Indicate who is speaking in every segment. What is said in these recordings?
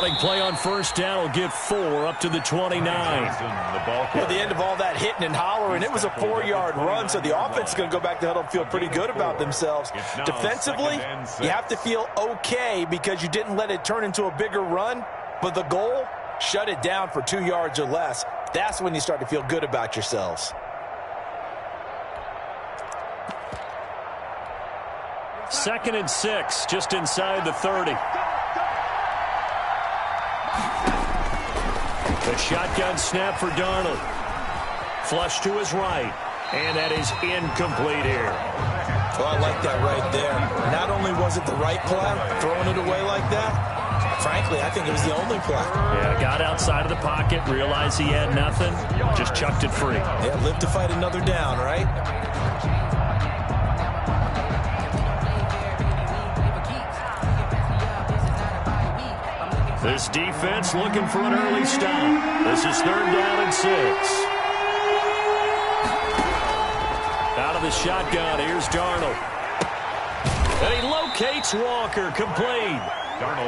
Speaker 1: Running play on first down will get 4 up to the 29.
Speaker 2: At the end of all that hitting and hollering, it was a 4-yard run, so the offense is going to go back to huddle and feel pretty good about themselves. Defensively, you have to feel okay because you didn't let it turn into a bigger run, but the goal, shut it down for 2 yards or less. That's when you start to feel good about yourselves.
Speaker 1: Second and 6, just inside the 30. The shotgun snap for Darnold. Flush to his right. And that is incomplete here.
Speaker 2: Well, I like that right there. Not only was it the right play, throwing it away like that, frankly, I think it was the only play.
Speaker 1: Yeah, got outside of the pocket, realized he had nothing, just chucked it free.
Speaker 2: Yeah, live to fight another down, right?
Speaker 1: This defense looking for an early stop. This is 3rd down and 6. Out of the shotgun, here's Darnold. And he locates Walker, complete.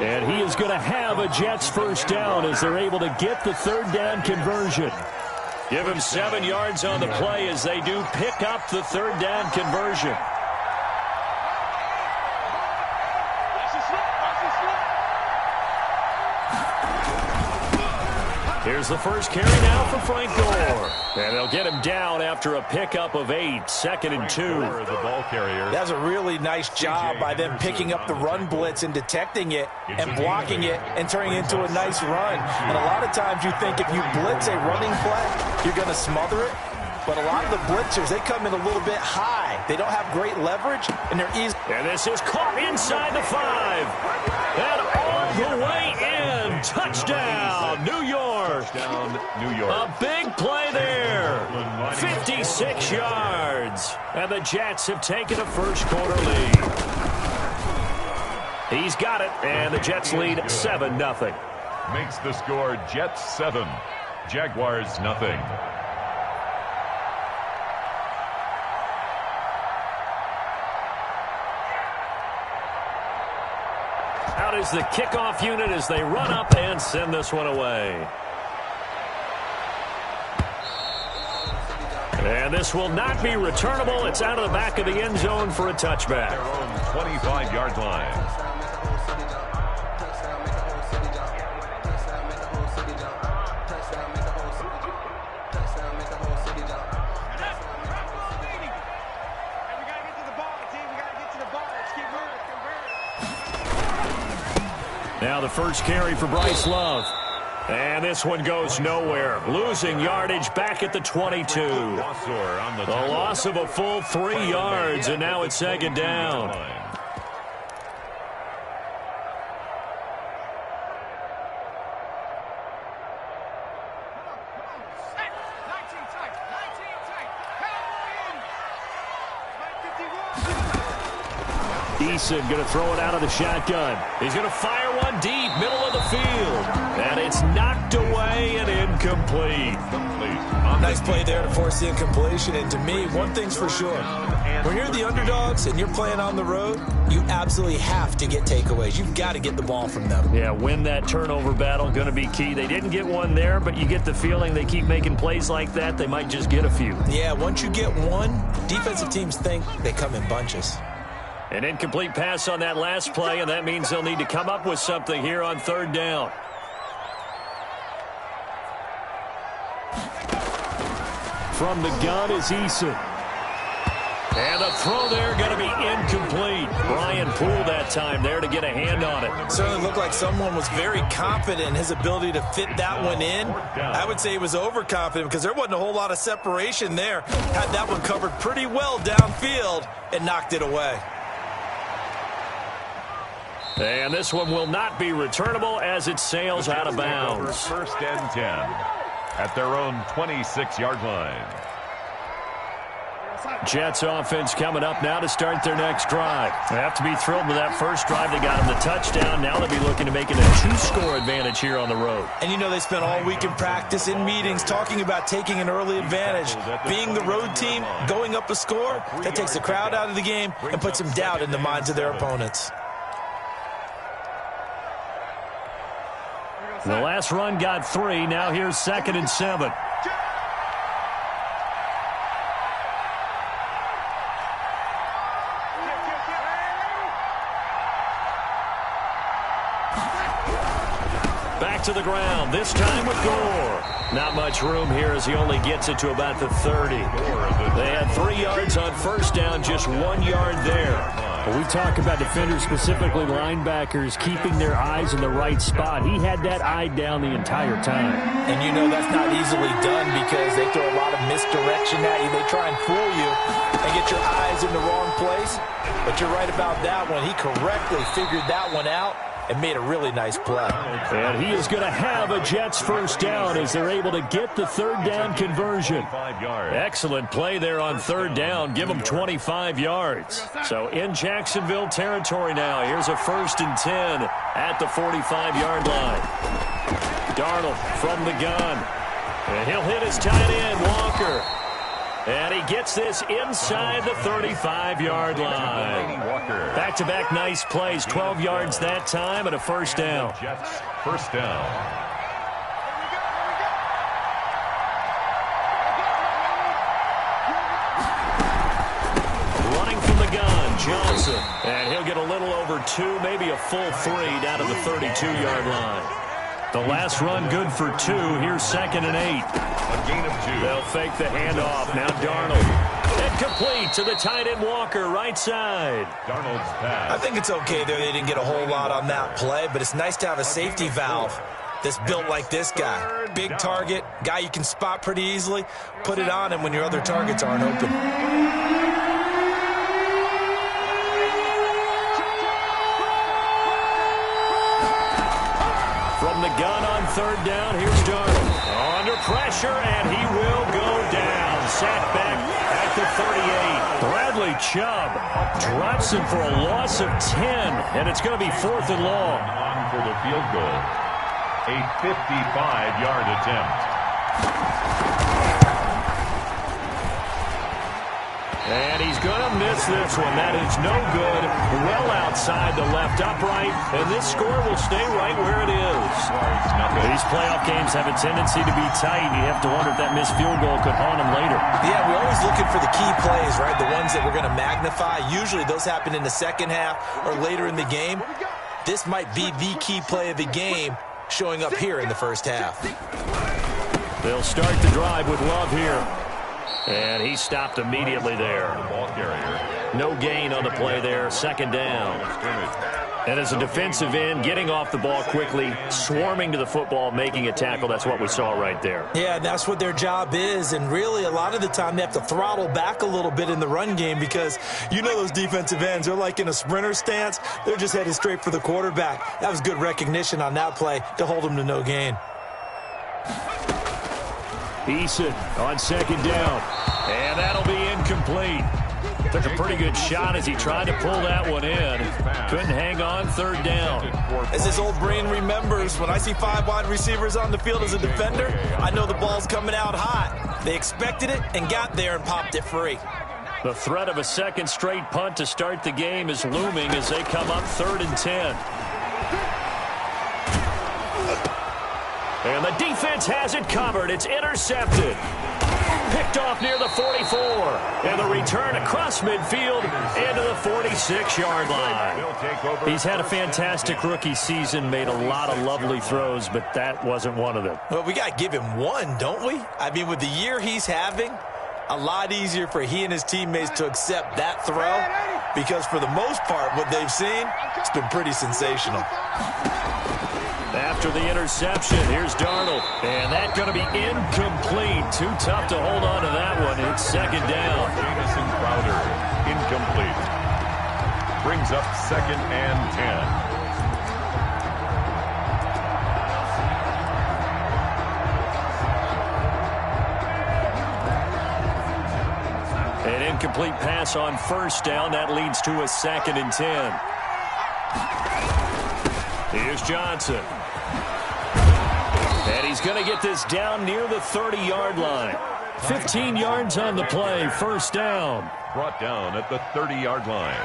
Speaker 1: And he is going to have a Jets first down as they're able to get the 3rd down conversion. Give him 7 yards on the play as they do pick up the 3rd down conversion. Here's the first carry now for Frank Gore. And they'll get him down after a pickup of 8, 2nd and 2.
Speaker 2: The ball carrier. That's a really nice job by them picking up the run blitz and detecting it and blocking it and turning it into a nice run. And a lot of times you think if you blitz a running play, you're going to smother it. But a lot of the blitzers, they come in a little bit high. They don't have great leverage, and they're easy.
Speaker 1: And this is caught inside the 5. And all the way in. Touchdown, New York. A big play there. 56 yards. And the Jets have taken a first quarter lead. He's got it, and the Jets lead 7-0.
Speaker 3: Makes the score Jets 7, Jaguars nothing.
Speaker 1: Out is the kickoff unit as they run up and send this one away. And this will not be returnable. It's out of the back of the end zone for a touchback.
Speaker 3: Their own 25-yard line.
Speaker 1: Now the first carry for Bryce Love. And this one goes nowhere. Losing yardage back at the 22. A loss of a full 3 yards, and now it's 2nd down. Eason going to throw it out of the shotgun. He's going to fire one deep, middle of the field. And it's knocked away and incomplete.
Speaker 2: Nice play there to force the incompletion. And to me, one thing's for sure. When you're the underdogs and you're playing on the road, you absolutely have to get takeaways. You've got to get the ball from them.
Speaker 1: Yeah, win that turnover battle, going to be key. They didn't get one there, but you get the feeling they keep making plays like that, they might just get a few.
Speaker 2: Yeah, once you get one, defensive teams think they come in bunches.
Speaker 1: An incomplete pass on that last play, and that means they'll need to come up with something here on 3rd down. From the gun is Eason. And the throw there going to be incomplete. Brian Poole that time there to get a hand on it.
Speaker 2: Certainly looked like someone was very confident in his ability to fit that one in. I would say he was overconfident because there wasn't a whole lot of separation there. Had that one covered pretty well downfield and knocked it away.
Speaker 1: And this one will not be returnable as it sails out of bounds.
Speaker 3: 1st and 10 at their own 26-yard line.
Speaker 1: Jets offense coming up now to start their next drive. They have to be thrilled with that first drive. They got them the touchdown. Now they'll be looking to make it a 2-score advantage here on the road.
Speaker 2: And you know they spent all week in practice, in meetings, talking about taking an early advantage. Being the road team, going up a score, that takes the crowd out of the game and puts some doubt in the minds of their opponents.
Speaker 1: The last run got 3. Now here's 2nd and 7. Back to the ground, this time with Gore. Not much room here as he only gets it to about the 30. They had 3 yards on first down, just 1 yard there.
Speaker 4: Well, we talk about defenders, specifically linebackers, keeping their eyes in the right spot. He had that eye down the entire time.
Speaker 2: And you know that's not easily done because they throw a lot of misdirection at you. They try and fool you and get your eyes in the wrong place. But you're right about that one. He correctly figured that one out and made a really nice play.
Speaker 1: And he is going to have a Jets first down as they're able to get the 3rd down conversion. Excellent play there on 3rd down. Give them 25 yards. So in Jacksonville territory now. Here's a 1st and 10 at the 45-yard line. Darnold from the gun. And he'll hit his tight end, Walker. And he gets this inside the 35-yard line. Back-to-back nice plays, 12 yards that time and a first down.
Speaker 3: Jets first down.
Speaker 1: Running from the gun, Johnson. And he'll get a little over 2, maybe a full 3 down to the 32-yard line. The last run good for 2. Here's 2nd and 8.
Speaker 3: A gain of 2.
Speaker 1: They'll fake the handoff. Now Darnold. And complete to the tight end Walker, right side.
Speaker 3: Darnold's pass.
Speaker 2: I think it's okay there. They didn't get a whole lot on that play, but it's nice to have a safety valve that's built like this guy. Big target, guy you can spot pretty easily. Put it on him when your other targets aren't open.
Speaker 1: From the gun on 3rd down, here's Darnold. Under pressure, and he will go down. Sacked back at the 38. Bradley Chubb drops him for a loss of 10, and it's going to be 4th and long.
Speaker 3: On for the field goal. A 55-yard attempt.
Speaker 1: And he's going to miss this one. That is no good. Well outside the left upright. And this score will stay right where it is. These playoff games have a tendency to be tight. You have to wonder if that missed field goal could haunt him later.
Speaker 2: Yeah, we're always looking for the key plays, right? The ones that we're going to magnify. Usually those happen in the second half or later in the game. This might be the key play of the game showing up here in the first half.
Speaker 1: They'll start the drive with Love here. And he stopped immediately there.
Speaker 3: Ball carrier.
Speaker 1: No gain on the play there. 2nd down. And as a defensive end, getting off the ball quickly, swarming to the football, making a tackle, that's what we saw right there.
Speaker 2: Yeah, that's what their job is. And really, a lot of the time, they have to throttle back a little bit in the run game because you know those defensive ends, they're like in a sprinter stance. They're just headed straight for the quarterback. That was good recognition on that play to hold them to no gain.
Speaker 1: Eason on 2nd down. And that'll be incomplete. Took a pretty good shot as he tried to pull that one in. Couldn't hang on 3rd down.
Speaker 2: As his old brain remembers, when I see 5 wide receivers on the field as a defender, I know the ball's coming out hot. They expected it and got there and popped it free.
Speaker 1: The threat of a 2nd straight punt to start the game is looming as they come up 3rd and 10. And the defense has it covered. It's intercepted. Picked off near the 44. And the return across midfield into the 46-yard line. He's had a fantastic rookie season, made a lot of lovely throws, but that wasn't one of them.
Speaker 2: Well, we got to give him one, don't we? I mean, with the year he's having, a lot easier for he and his teammates to accept that throw because for the most part, what they've seen, it's been pretty sensational.
Speaker 1: After the interception, here's Darnold. And that's going to be incomplete. Too tough to hold on to that one. It's 2nd down.
Speaker 3: Jamison Crowder, incomplete. Brings up 2nd and 10.
Speaker 1: An incomplete pass on 1st down. That leads to a 2nd and 10. Here's Johnson. And he's going to get this down near the 30-yard line. 15 yards on the play. 1st down.
Speaker 3: Brought down at the 30-yard line.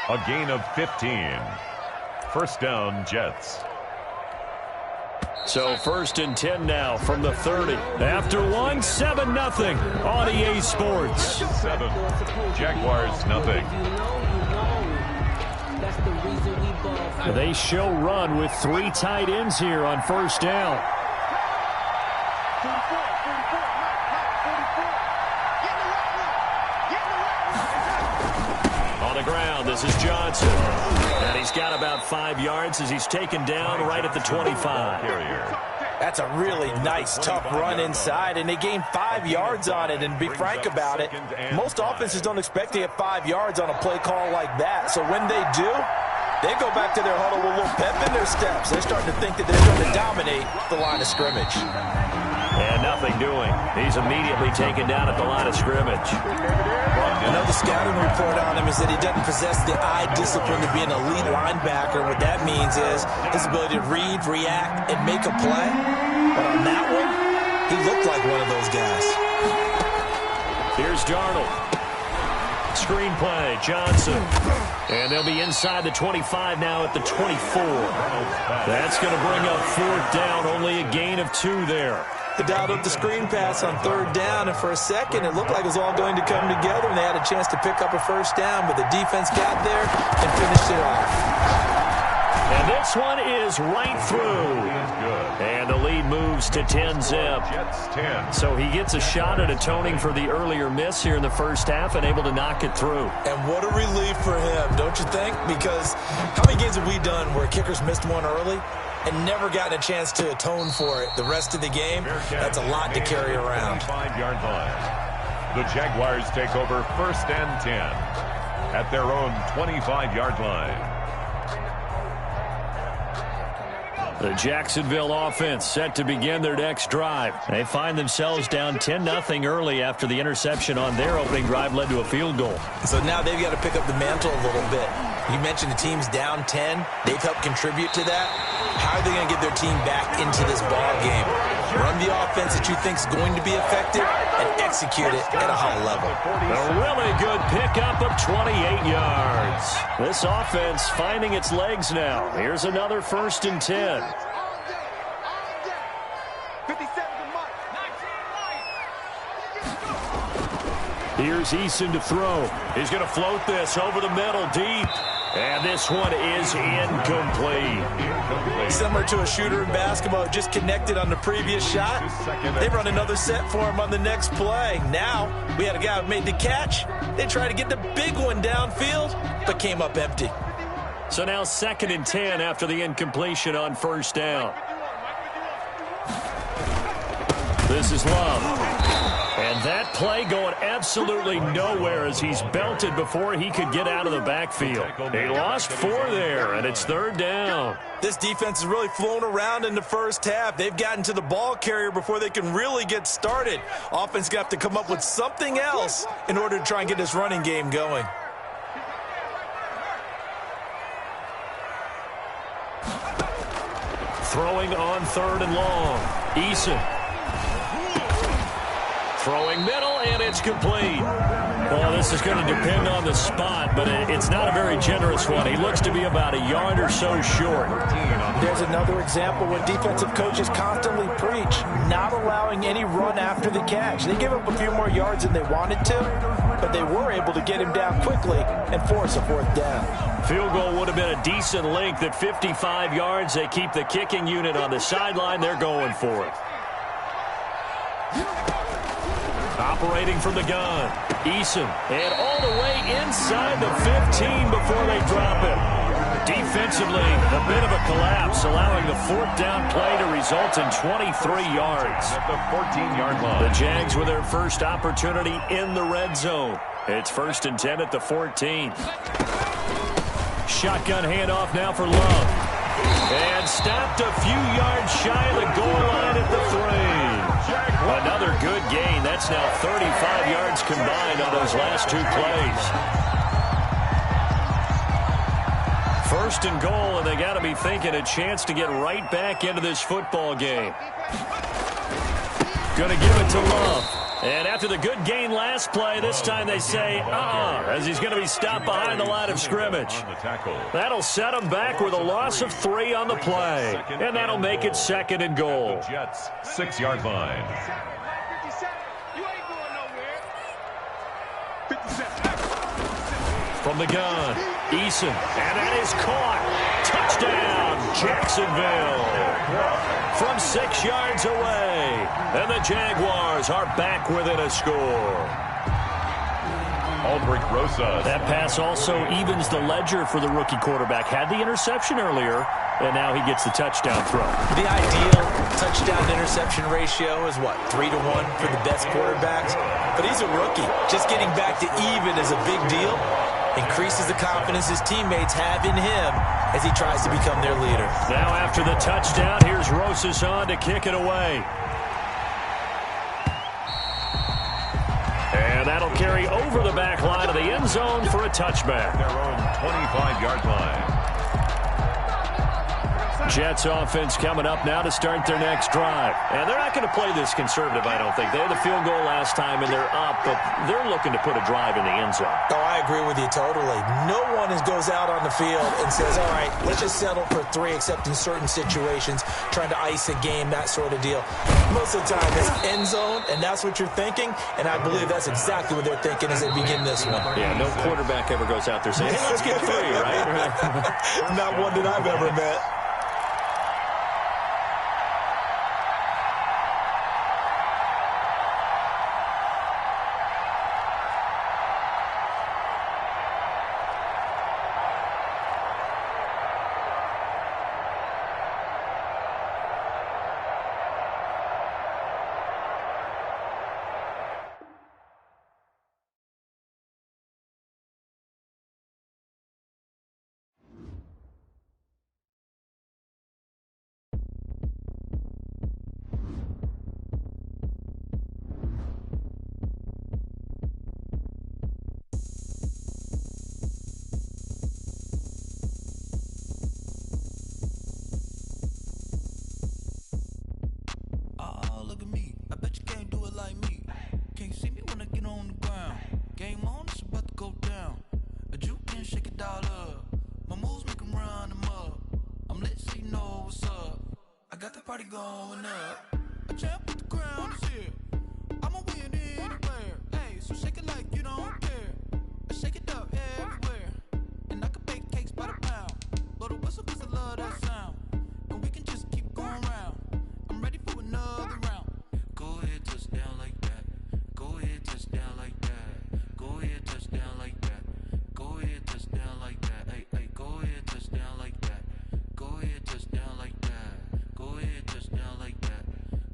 Speaker 3: A gain of 15. 1st down, Jets.
Speaker 1: So 1st and 10 now from the 30. After one, 7-0 on EA Sports.
Speaker 3: 7. Jaguars nothing.
Speaker 1: They show run with 3 tight ends here on 1st down. On the ground, this is Johnson. And he's got about 5 yards as he's taken down right at the 25.
Speaker 2: That's a really nice, tough run inside, and they gained 5 yards on it. And be frank about it, most offenses don't expect to get 5 yards on a play call like that. So when they do, they go back to their huddle with a little pep in their steps. They're starting to think that they're going to dominate the line of scrimmage.
Speaker 1: And nothing doing. He's immediately taken down at the line of scrimmage.
Speaker 2: Another scouting report on him is that he doesn't possess the eye discipline to be an elite linebacker. What that means is his ability to read, react, and make a play. But on that one, he looked like one of those guys.
Speaker 1: Here's Darnold. Screen play, Johnson. And they'll be inside the 25 now at the 24. That's going to bring up 4th down, only a gain of 2 there.
Speaker 2: They dialed up the screen pass on 3rd down, and for a second it looked like it was all going to come together, and they had a chance to pick up a 1st down, but the defense got there and finished it off.
Speaker 1: And this one is right through. And the lead moves to 10-zip. So he gets a shot at atoning for the earlier miss here in the 1st half and able to knock it through.
Speaker 2: And what a relief for him, don't you think? Because how many games have we done where kickers missed one early and never gotten a chance to atone for it the rest of the game? That's a lot to carry around.
Speaker 3: 5-yard line. The Jaguars take over 1st and 10 at their own 25-yard line.
Speaker 1: The Jacksonville offense set to begin their next drive. They find themselves down 10-0 early after the interception on their opening drive led to a field goal.
Speaker 2: So now they've got to pick up the mantle a little bit. You mentioned the team's down 10. They've helped contribute to that. How are they going to get their team back into this ball game? Run the offense that you think is going to be effective and execute it at a high level.
Speaker 1: A really good pickup of 28 yards. This offense finding its legs now. Here's another 1st and 10. Here's Eason to throw. He's going to float this over the middle deep. And this one is incomplete.
Speaker 2: Similar to a shooter in basketball, just connected on the previous shot. They run another set for him on the next play. Now, we had a guy who made the catch. They tried to get the big one downfield, but came up empty.
Speaker 1: So now 2nd and 10 after the incompletion on 1st down. This is Love. And that play going absolutely nowhere as he's belted before he could get out of the backfield. He lost 4 there, and it's 3rd down.
Speaker 2: This defense is really flown around in the 1st half. They've gotten to the ball carrier before they can really get started. Offense got to come up with something else in order to try and get this running game going.
Speaker 1: Throwing on 3rd and long. Eason. Throwing middle, and it's complete. Well, this is going to depend on the spot, but it's not a very generous one. He looks to be about a yard or so short.
Speaker 2: There's another example when defensive coaches constantly preach, not allowing any run after the catch. They gave up a few more yards than they wanted to, but they were able to get him down quickly and force a 4th down.
Speaker 1: Field goal would have been a decent length at 55 yards. They keep the kicking unit on the sideline. They're going for it. Operating from the gun, Eason, and all the way inside the 15 before they drop it. Defensively, a bit of a collapse, allowing the 4th down play to result in 23 yards.
Speaker 3: At the 14-yard line.
Speaker 1: The Jags with their first opportunity in the red zone. It's 1st and 10 at the 14. Shotgun handoff now for Love. And stopped a few yards shy of the goal line at the 3. Another good gain. That's now 35 yards combined on those last 2 plays. 1st and goal, and they got to be thinking a chance to get right back into this football game. Going to give it to Love. And after the good gain last play, this time they say, as he's going to be stopped behind the line of scrimmage. That'll set him back with a loss of 3 on the play. And that'll make it 2nd and goal.
Speaker 3: The Jets' 6-yard line.
Speaker 1: From the gun, Eason, and that is caught. Touchdown, Jacksonville. From 6 yards away, and the Jaguars are back within a score.
Speaker 3: Aldrich Rosas.
Speaker 4: That pass also evens the ledger for the rookie quarterback. Had the interception earlier, and now he gets the touchdown throw.
Speaker 2: The ideal touchdown-interception ratio is, what, 3-1 for the best quarterbacks? But he's a rookie. Just getting back to even is a big deal. Increases the confidence his teammates have in him as he tries to become their leader.
Speaker 1: Now after the touchdown, here's Rosas on to kick it away. And that'll carry over the back line of the end zone for a touchback.
Speaker 3: Their own 25-yard line.
Speaker 1: Jets offense coming up now to start their next drive. And they're not going to play this conservative, I don't think. They had the field goal last time, and they're up, but they're looking to put a drive in the end zone.
Speaker 2: Oh, I agree with you totally. No one goes out on the field and says, all right, let's just settle for 3, except in certain situations, trying to ice a game, that sort of deal. Most of the time, it's end zone, and that's what you're thinking, and I believe that's exactly what they're thinking as they begin this one.
Speaker 1: Yeah, no quarterback ever goes out there saying, hey, let's get 3, right?
Speaker 2: Not one that I've ever met.
Speaker 5: Party going up. A champ with the crown is here. I'ma win anywhere. Hey, so shake it like you don't care. I shake it up everywhere. And I can bake cakes by the pound. Blow the whistle 'cause I love that sound. And we can just keep going round. I'm ready for another round. Go ahead, touch down like that. Go ahead, touch down like that. Go ahead, touch down like that. Go ahead, touch down like that. Hey, hey, go ahead, touch down like that. Go ahead, touch down like that. Go ahead, touch down like that.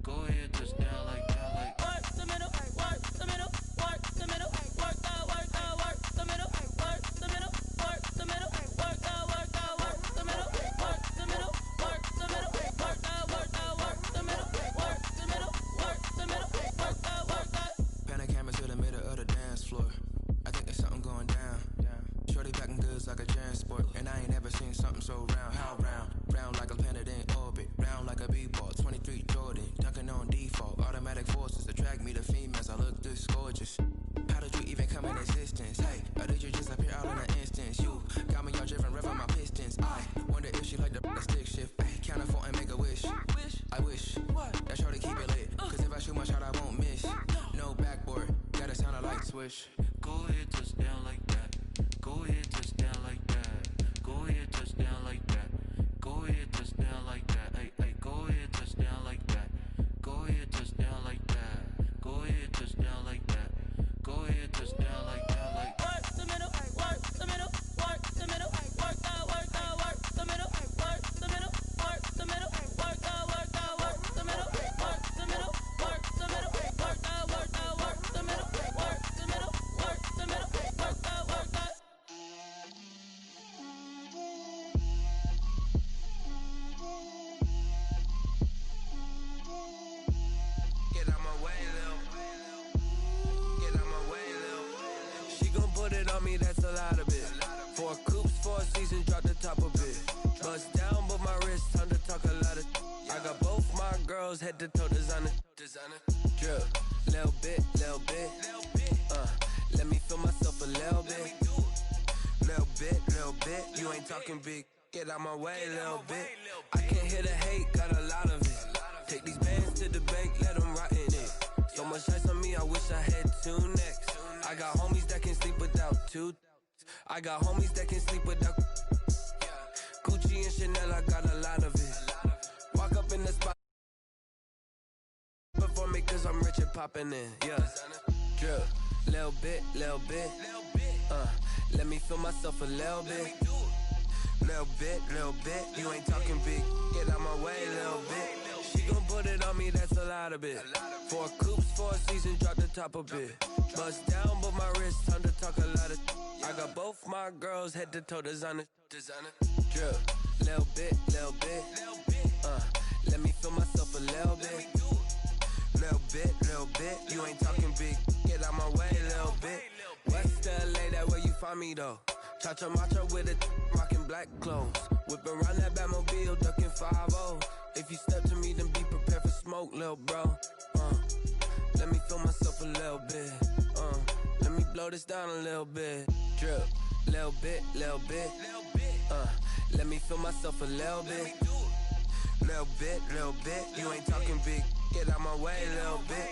Speaker 5: Go ahead, touch down like that. Like work the middle, work the middle, work the middle, work the middle, work the middle, work the middle, work the middle, work the middle, work the middle, work the middle, work the middle, work the middle, work the. Pan a camera to the middle of the dance floor. I think there's something going down. Shorty packing goods like a transport, and I ain't never seen something so round. How round? Round like a planet in orbit, round like a b-ball. 23 Jordan, dunking on default. Automatic forces attract me to females. I look this gorgeous. How did you even come in existence? Hey, or did you just appear out in an instance? You got me all driven, revving my pistons. I wonder if she like the stick shift. Hey, count her 4 and make a wish. I wish that shorty keep it lit. 'Cause if I shoot my shot, I won't miss. No backboard, gotta sound a light switch. Go ahead, touch down like that. Go ahead, touch down like that. Go ahead, touch down like that. Go ahead, touch down like that. Hey, hey, go ahead, touch down like that. Go ahead, touch down like that. Go ahead, touch down like that. Go ahead, touch down like that. Like work the middle, work the middle, work the middle, work the middle, work the middle, work the middle, work the middle, work the middle, work the middle, work the middle, work the middle, work the middle, work the middle, work the middle, work the. Get out my way, Lil. Get out my way, Lil. She gon' put it on me, that's a lot of it. 4 coops, 4 seasons, drop the top of it. Bust down, but my wrist, time to talk a lot of. I got both my girls, head to toe designer. Drip, Little bit. Let me feel myself a little bit. Little bit. You ain't talking big. Get out my way, little bit. I can't hear the hate, got a lot of it. Take these bands to the bank, let them rot in it. So much ice on me, I wish I had 2 necks. I got homies that can sleep without 2. I got homies that can sleep without Gucci and Chanel, I got a lot of it. Walk up in the spot before me, cause I'm rich and poppin' in. Yeah, drip, little bit. Let me feel myself a little bit. Little bit. You ain't talking big. Get out my way, little bit. She gon' put it on me, that's a lot of it. 4 coops, 4 seasons, drop the top a bit. Bust down, but my wrist, time to talk a lot of. I got both my girls head to toe designer. Drip, little bit. Let me feel myself a little bit. Little bit. You ain't talking big. Get out my way, little bit. West LA, that where you find me though. Chacha macha with it, rockin' black clothes. Whippin' around that Batmobile, duckin' 5-0. If you step to me, then be prepared for smoke, lil' bro. Let me feel myself a little bit. Let me blow this down a little bit. Drip, little bit. Let me feel myself a little bit. Little bit. You ain't talking big. Get out my way, little bit.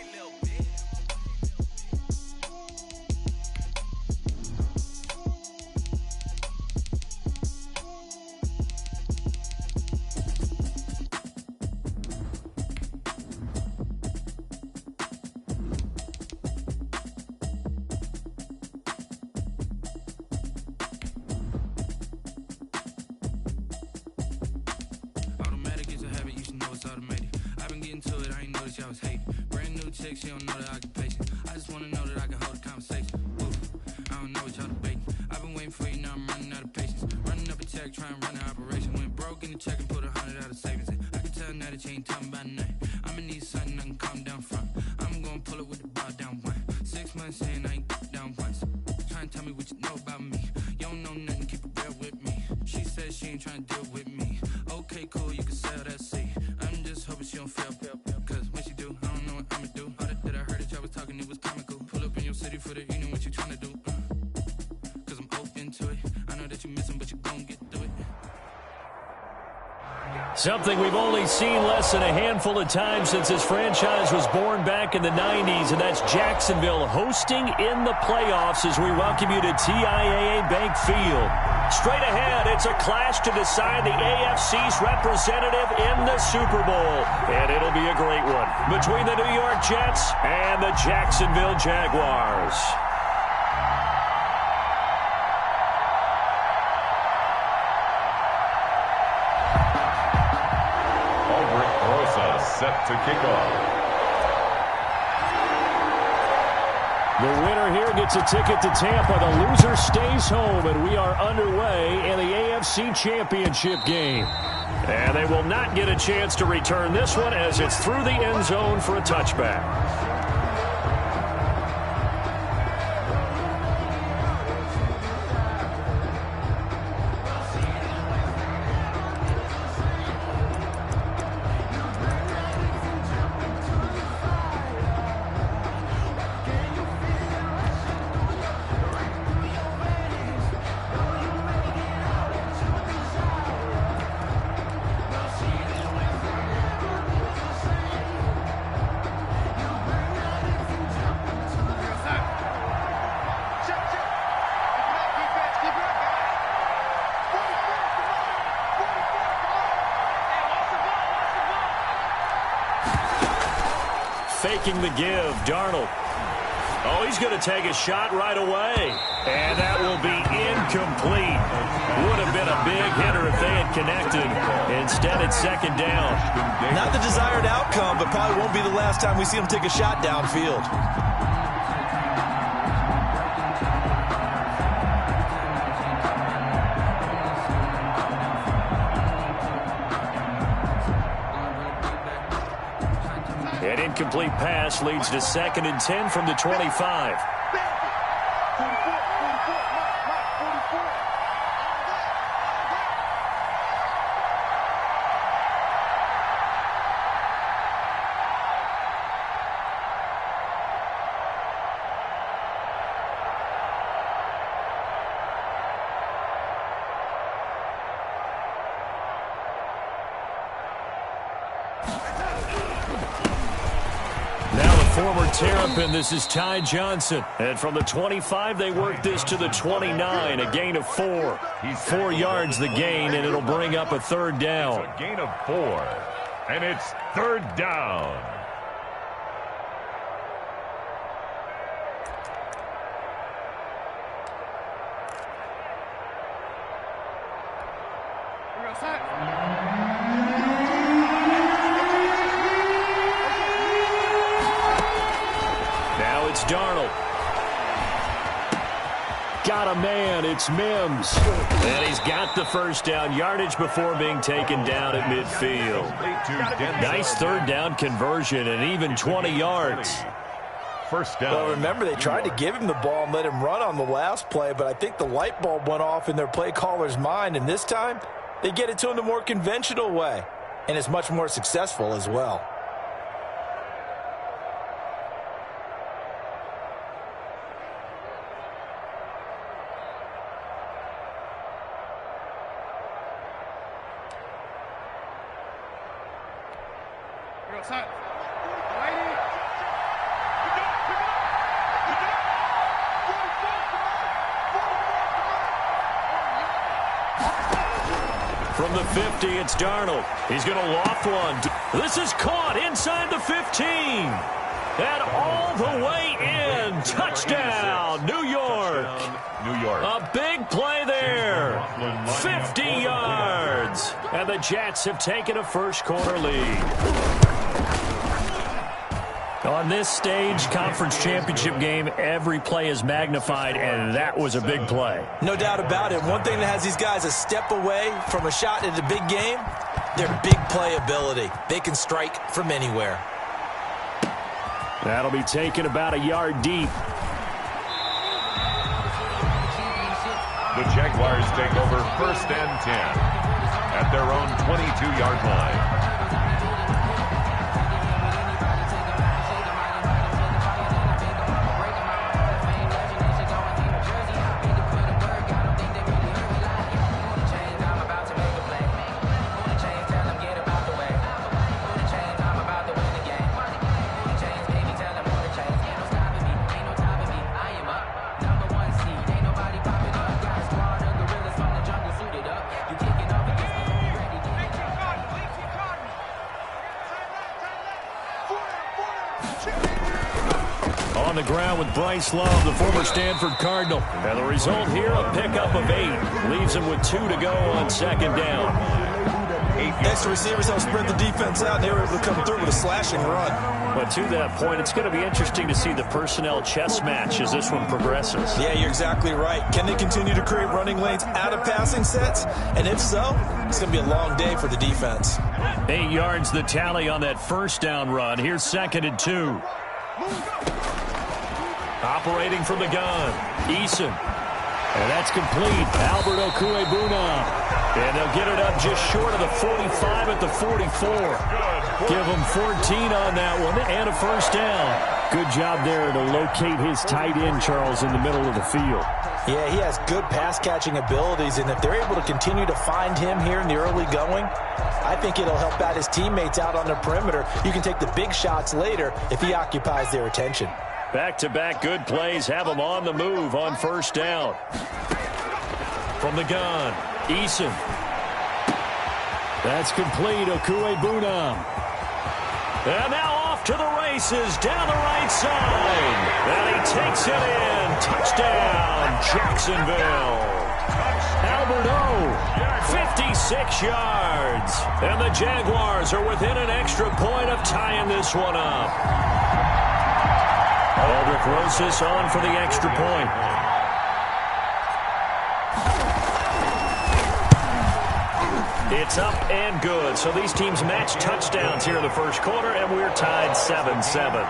Speaker 6: I was hating. Brand new chick, she don't know the occupation. I just wanna know that I can hold a conversation. Oof, I don't know what y'all debating. I've been waiting for you, now I'm running out of patience. Running up a check, trying to run an operation. Went broke in the check and put 100 out of savings. I can tell now that you ain't talking about nothing. I'ma need something I can calm down from. I'm gonna pull it with the bar down one. 6 months in, I ain't down once. Trying to tell me what you know about me. You don't know nothing, keep it real with me. She says she ain't trying to deal with me. Okay, cool, you can sell that seat. I'm just hoping she don't fail. Cause when she do, I don't know what I'ma do. All that I heard that y'all was talking, it was comical. Pull up in your city for the evening, what you tryna do? Cause I'm open to it. I know that you missing, but you gon' get through it.
Speaker 4: Something we've only seen less than a handful of times since this franchise was born back in the 90s, and that's Jacksonville hosting in the playoffs as we welcome you to TIAA Bank Field. Straight ahead, it's a clash to decide the AFC's representative in the Super Bowl, and it'll be a great one between the New York Jets and the Jacksonville Jaguars.
Speaker 3: Set to kick off.
Speaker 4: The winner here gets a ticket to Tampa. The loser stays home, and we are underway in the AFC Championship game. And they will not get a chance to return this one as it's through the end zone for a touchback. Faking the give, Darnold. Oh, he's going to take a shot right away. And that will be incomplete. Would have been a big hitter if they had connected. Instead, it's second down.
Speaker 2: Not the desired outcome, but probably won't be the last time we see him take a shot downfield.
Speaker 4: An incomplete pass leads to 2nd and 10 from the 25. former Terrapin, this is Ty Johnson. And from the 25, they work this to the 29, a gain of 4. 4 yards the gain, and it'll bring up a third down.
Speaker 3: It's a gain of 4, and it's third down.
Speaker 4: Now it's Darnold. Got a man, it's Mims. And he's got the first down, yardage before being taken down at midfield. Nice third down conversion and even 20 yards.
Speaker 3: First down.
Speaker 2: Well, remember, they tried to give him the ball and let him run on the last play, but I think the light bulb went off in their play caller's mind, and this time they get it to him the more conventional way, and it's much more successful as well.
Speaker 4: From the 50, it's Darnold. He's going to loft one. This is caught inside the 15. And all the way in. Touchdown, New York.
Speaker 3: New York.
Speaker 4: A big play there. 50 yards. And the Jets have taken a first-quarter lead. On this stage, conference championship game, every play is magnified, and that was a big play.
Speaker 2: No doubt about it. One thing that has these guys a step away from a shot at a big game, their big play ability. They can strike from anywhere.
Speaker 4: That'll be taken about a yard deep.
Speaker 3: The Jaguars take over first and 10 at their own 22-yard line.
Speaker 4: On the ground with Bryce Love, the former Stanford Cardinal. And the result here, a pickup of 8. Leaves him with 2 to go on second down.
Speaker 2: Extra receivers help spread the defense out. They were able to come through with a slashing run.
Speaker 4: But to that point, it's going to be interesting to see the personnel chess match as this one progresses.
Speaker 2: Yeah, you're exactly right. Can they continue to create running lanes out of passing sets? And if so, it's going to be a long day for the defense.
Speaker 4: 8 yards the tally on that first down run. Here's second and 2. Operating from the gun, Eason. And that's complete. Albert Okwuegbunam. And they'll get it up just short of the 45 at the 44. Give him 14 on that one and a first down. Good job there to locate his tight end, Charles, in the middle of the field.
Speaker 2: Yeah, he has good pass-catching abilities, and if they're able to continue to find him here in the early going, I think it'll help out his teammates out on the perimeter. You can take the big shots later if he occupies their attention.
Speaker 4: Back-to-back good plays have him on the move on first down. From the gun, Eason. That's complete, Okwuegbunam. And now off to the races down the right side. And he takes it in. Touchdown, Jacksonville. Albert O, 56 yards. And the Jaguars are within an extra point of tying this one up. Aldrich Rosas on for the extra point. It's up and good. So these teams match touchdowns here in the first quarter, and we're tied 7-7.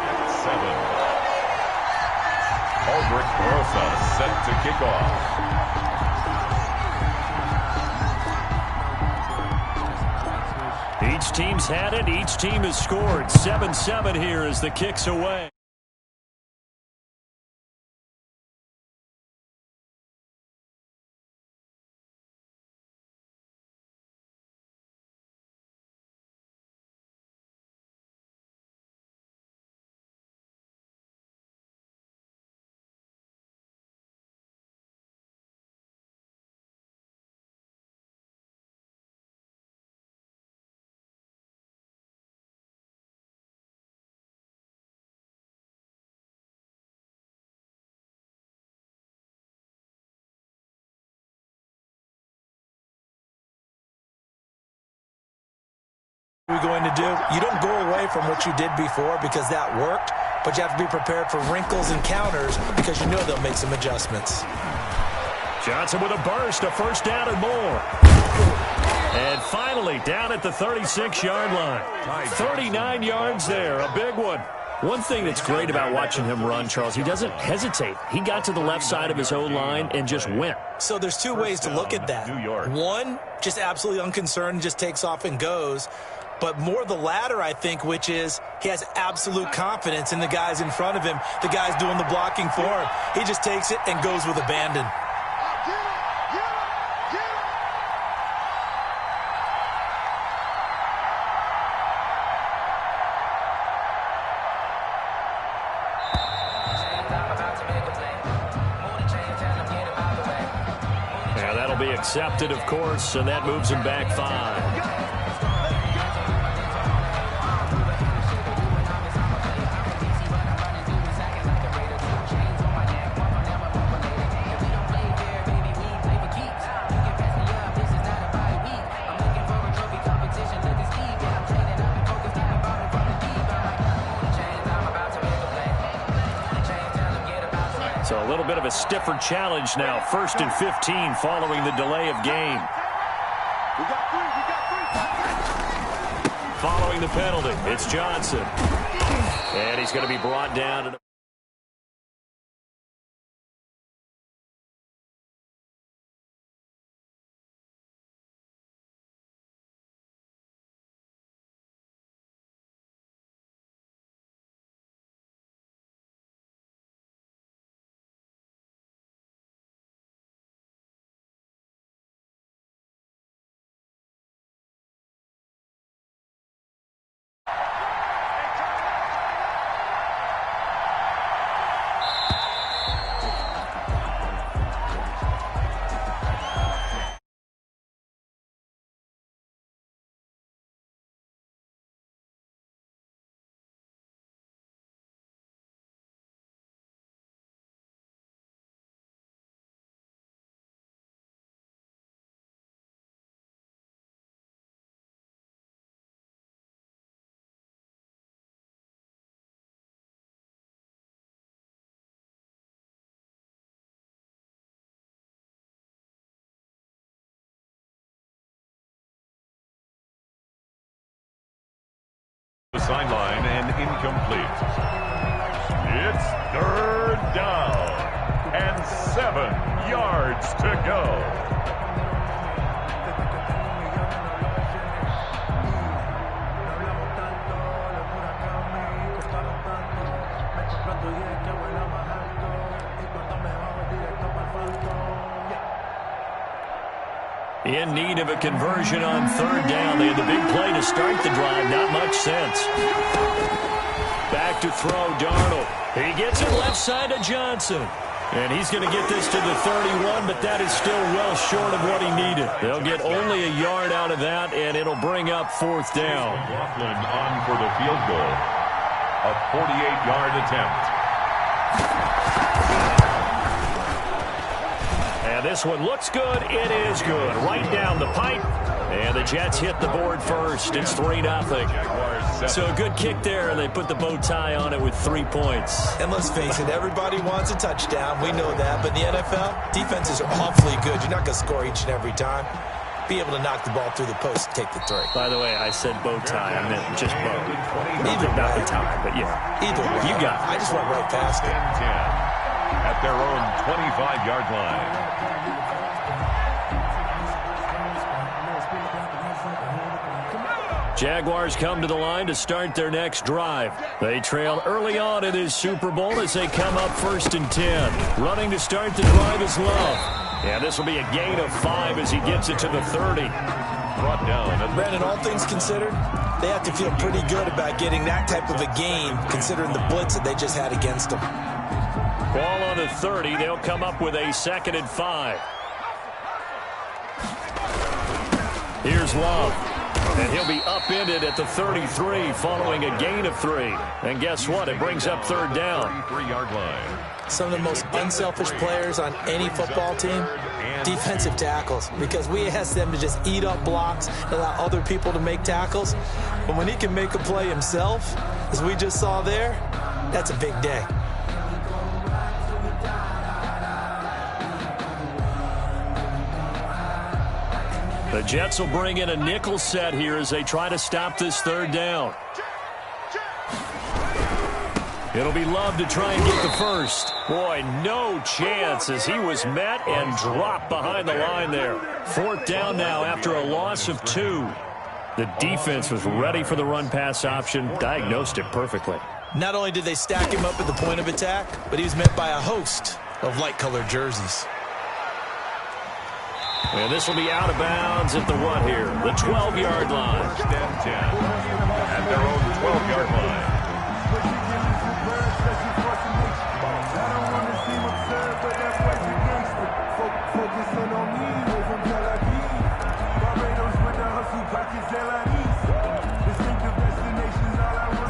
Speaker 3: Aldrich Rosas set to kick off.
Speaker 4: Each team's had it. Each team has scored. 7-7 here as the kick's away.
Speaker 2: What are we going to do? You don't go away from what you did before because that worked, but you have to be prepared for wrinkles and counters because you know they'll make some adjustments.
Speaker 1: Johnson with a burst, a first down and more. And finally, down at the 36-yard line. 39 yards there, a big one. One thing that's great about watching him run, Charles, he doesn't hesitate. He got to the left side of his O-line and just went.
Speaker 2: So there's two ways to look at that. One, just absolutely unconcerned, just takes off and goes. But more the latter, I think, which is he has absolute confidence in the guys in front of him, the guys doing the blocking for him. He just takes it and goes with abandon.
Speaker 1: Yeah, that'll be accepted, of course, and that moves him back 5. So a little bit of a stiffer challenge now. 1st and 15 following the delay of game. Following the penalty, it's Johnson. And he's going to be brought down to the
Speaker 3: sideline and incomplete. It's 3rd down and 7 yards to go.
Speaker 1: in need of a conversion on 3rd down. They had the big play to start the drive. Not much sense. Back to throw, Darnold. He gets it left side to Johnson. And he's going to get this to the 31, but that is still well short of what he needed. They'll get only a yard out of that, and it'll bring up 4th down.
Speaker 3: McLaughlin on for the field goal. A 48-yard attempt.
Speaker 1: And this one looks good. It is good. Right down the pipe. And the Jets hit the board first. It's 3-0. So a good kick there, and they put the bow tie on it with 3 points.
Speaker 2: And let's face it, everybody wants a touchdown. We know that. But in the NFL, defenses are awfully good. You're not going to score each and every time. Be able to knock the ball through the post and take the 3.
Speaker 1: By the way, I said bow tie. I meant just bow.
Speaker 2: Either way.
Speaker 1: Not the tie, but yeah.
Speaker 2: Either way.
Speaker 1: You got it.
Speaker 2: I just went right past it.
Speaker 3: 10 at their own 25-yard line.
Speaker 1: Jaguars come to the line to start their next drive. They trail early on in this Super Bowl as they come up 1st and 10. Running to start the drive is Love. Yeah, this will be a gain of 5 as he gets it to the 30.
Speaker 3: Brought down.
Speaker 2: Brandon, all things considered, they have to feel pretty good about getting that type of a gain, considering the blitz that they just had against them.
Speaker 1: Ball on the 30. They'll come up with a 2nd and 5. Here's Love.
Speaker 4: And he'll be upended at the 33 following a gain of 3. And guess what? It brings up third down.
Speaker 3: 33-yard line.
Speaker 2: Some of the most unselfish players on any football team, defensive tackles, because we ask them to just eat up blocks and allow other people to make tackles. But when he can make a play himself, as we just saw there, that's a big day.
Speaker 4: The Jets will bring in a nickel set here as they try to stop this third down. It'll be Love to try and get the first. Boy, no chance as he was met and dropped behind the line there. Fourth down now after a loss of 2. The defense was ready for the run-pass option, diagnosed it perfectly.
Speaker 2: Not only did they stack him up at the point of attack, but he was met by a host of light-colored jerseys.
Speaker 4: And this will be out of bounds at the what here? The 12-yard line.
Speaker 3: First and 10 at their own 12-yard line.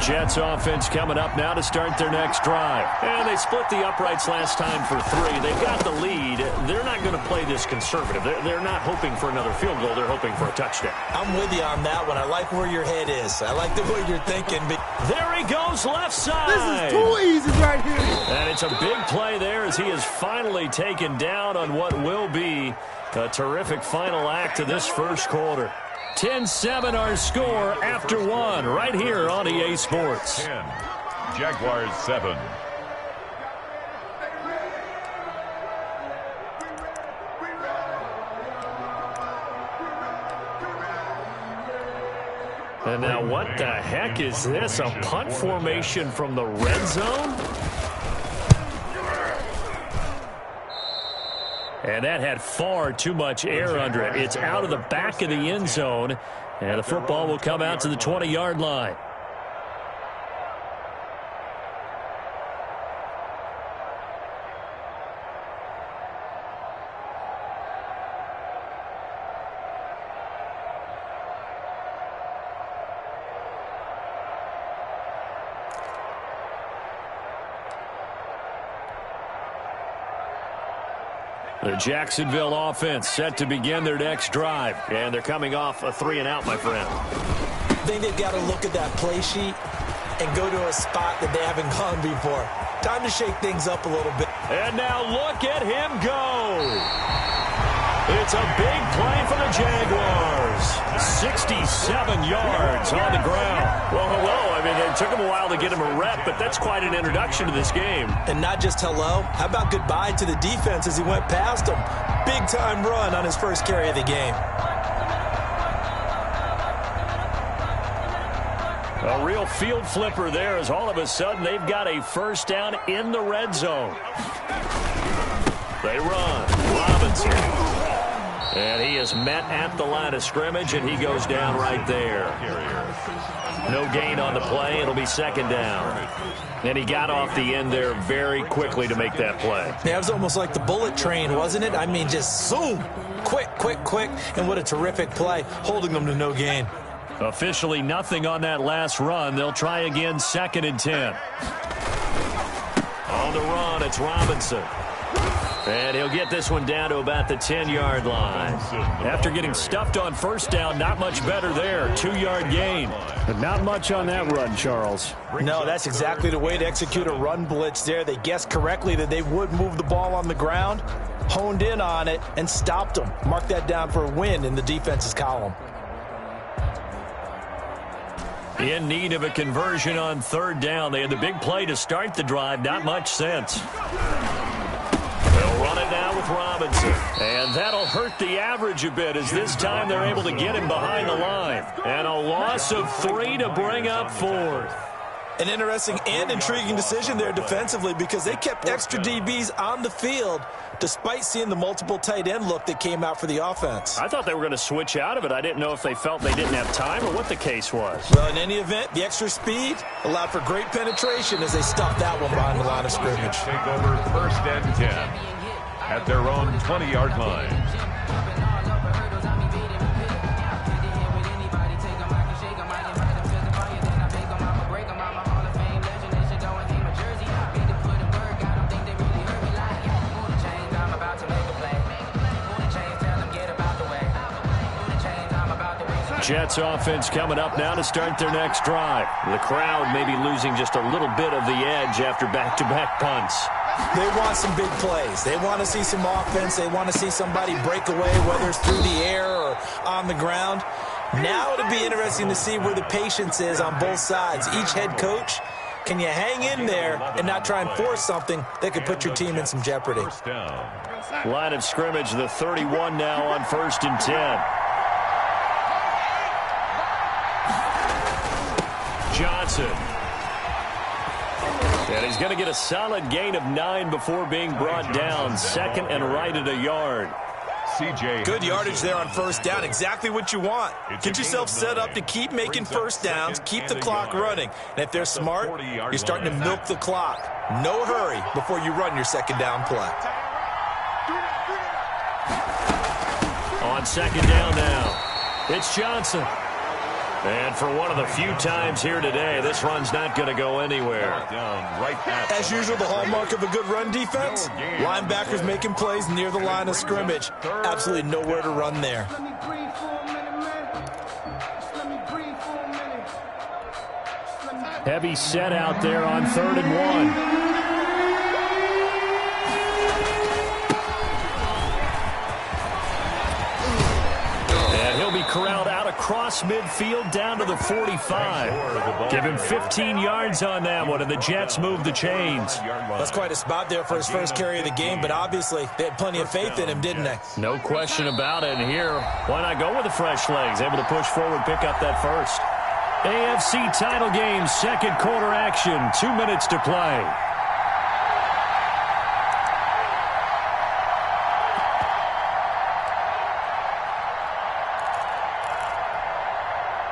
Speaker 4: Jets offense coming up now to start their next drive. And they split the uprights last time for 3. They've got the lead. They're not going to play this conservative. They're not hoping for another field goal. They're hoping for a touchdown.
Speaker 2: I'm with you on that one. I like where your head is. I like the way you're thinking.
Speaker 4: There he goes left side.
Speaker 7: This is too easy right here.
Speaker 4: And it's a big play there as he is finally taken down on what will be a terrific final act to this first quarter. 10-7 our score after 1 right here on EA Sports.
Speaker 3: 10, Jaguars 7.
Speaker 4: And now what the heck is this? A punt formation from the red zone? And that had far too much air under it. It's out of the back of the end zone. And the football will come out to the 20-yard line. The Jacksonville offense set to begin their next drive. And they're coming off a 3-and-out, my friend.
Speaker 2: I think they've got to look at that play sheet and go to a spot that they haven't gone before. Time to shake things up a little bit.
Speaker 4: And now look at him go. It's a big play for the Jaguars. 67 yards on the ground. Well, I mean, it took him a while to get him a rep, but that's quite an introduction to this game.
Speaker 2: And not just hello. How about goodbye to the defense as he went past him? Big-time run on his first carry of the game.
Speaker 4: A real field flipper there as all of a sudden they've got a first down in the red zone. They run. Robinson. And he is met at the line of scrimmage, and he goes down right there. No gain on the play. It'll be second down. And he got off the end there very quickly to make that play.
Speaker 2: Yeah, it was almost like the bullet train, wasn't it? I mean, just zoom. Quick. And what a terrific play, holding them to no gain.
Speaker 4: Officially nothing on that last run. They'll try again, 2nd and 10. On the run, it's Robinson. And he'll get this one down to about the 10-yard line. After getting stuffed on first down, not much better there. 2-yard gain. But not much on that run, Charles.
Speaker 2: No, that's exactly the way to execute a run blitz there. They guessed correctly that they would move the ball on the ground, honed in on it, and stopped them. Mark that down for a win in the defense's column.
Speaker 4: In need of a conversion on third down. They had the big play to start the drive. Not much sense. They'll run it now with Robinson. And that'll hurt the average a bit as this time they're able to get him behind the line. And a loss of 3 to bring up 4th.
Speaker 2: An interesting and intriguing decision there defensively because they kept extra DBs on the field despite seeing the multiple tight end look that came out for the offense.
Speaker 4: I thought they were going to switch out of it. I didn't know if they felt they didn't have time or what the case was.
Speaker 2: Well, in any event, the extra speed allowed for great penetration as they stuffed that one behind the line of scrimmage.
Speaker 3: Take over 1st and 10 at their own 20-yard line.
Speaker 4: Jets offense coming up now to start their next drive. The crowd may be losing just a little bit of the edge after back-to-back punts.
Speaker 2: They want some big plays. They want to see some offense. They want to see somebody break away, whether it's through the air or on the ground. Now it'll be interesting to see where the patience is on both sides. Each head coach, can you hang in there and not try and force something that could put your team in some jeopardy?
Speaker 4: Line of scrimmage, the 31 now on 1st and 10. Johnson. And he's going to get a solid gain of 9 before being brought down. Second and right at a yard.
Speaker 2: Good yardage there on 1st down. Exactly what you want. Get yourself set up to keep making 1st downs, keep the clock running. And if they're smart, you're starting to milk the clock. No hurry before you run your 2nd down play.
Speaker 4: On 2nd down now, it's Johnson. And for one of the few times here today, this run's not going to go anywhere.
Speaker 2: As usual, the hallmark of a good run defense, linebackers making plays near the line of scrimmage. Absolutely nowhere to run there.
Speaker 4: Heavy set out there on 3rd and 1. Corralled out across midfield down to the 45. Give him 15 yards on that one, and the Jets move the chains.
Speaker 2: That's quite a spot there for his first carry of the game, but obviously they had plenty of faith in him, didn't they?
Speaker 4: No question about it. And here, why not go with the fresh legs? Able to push forward, pick up that first. AFC title game, 2nd quarter action, 2 minutes to play.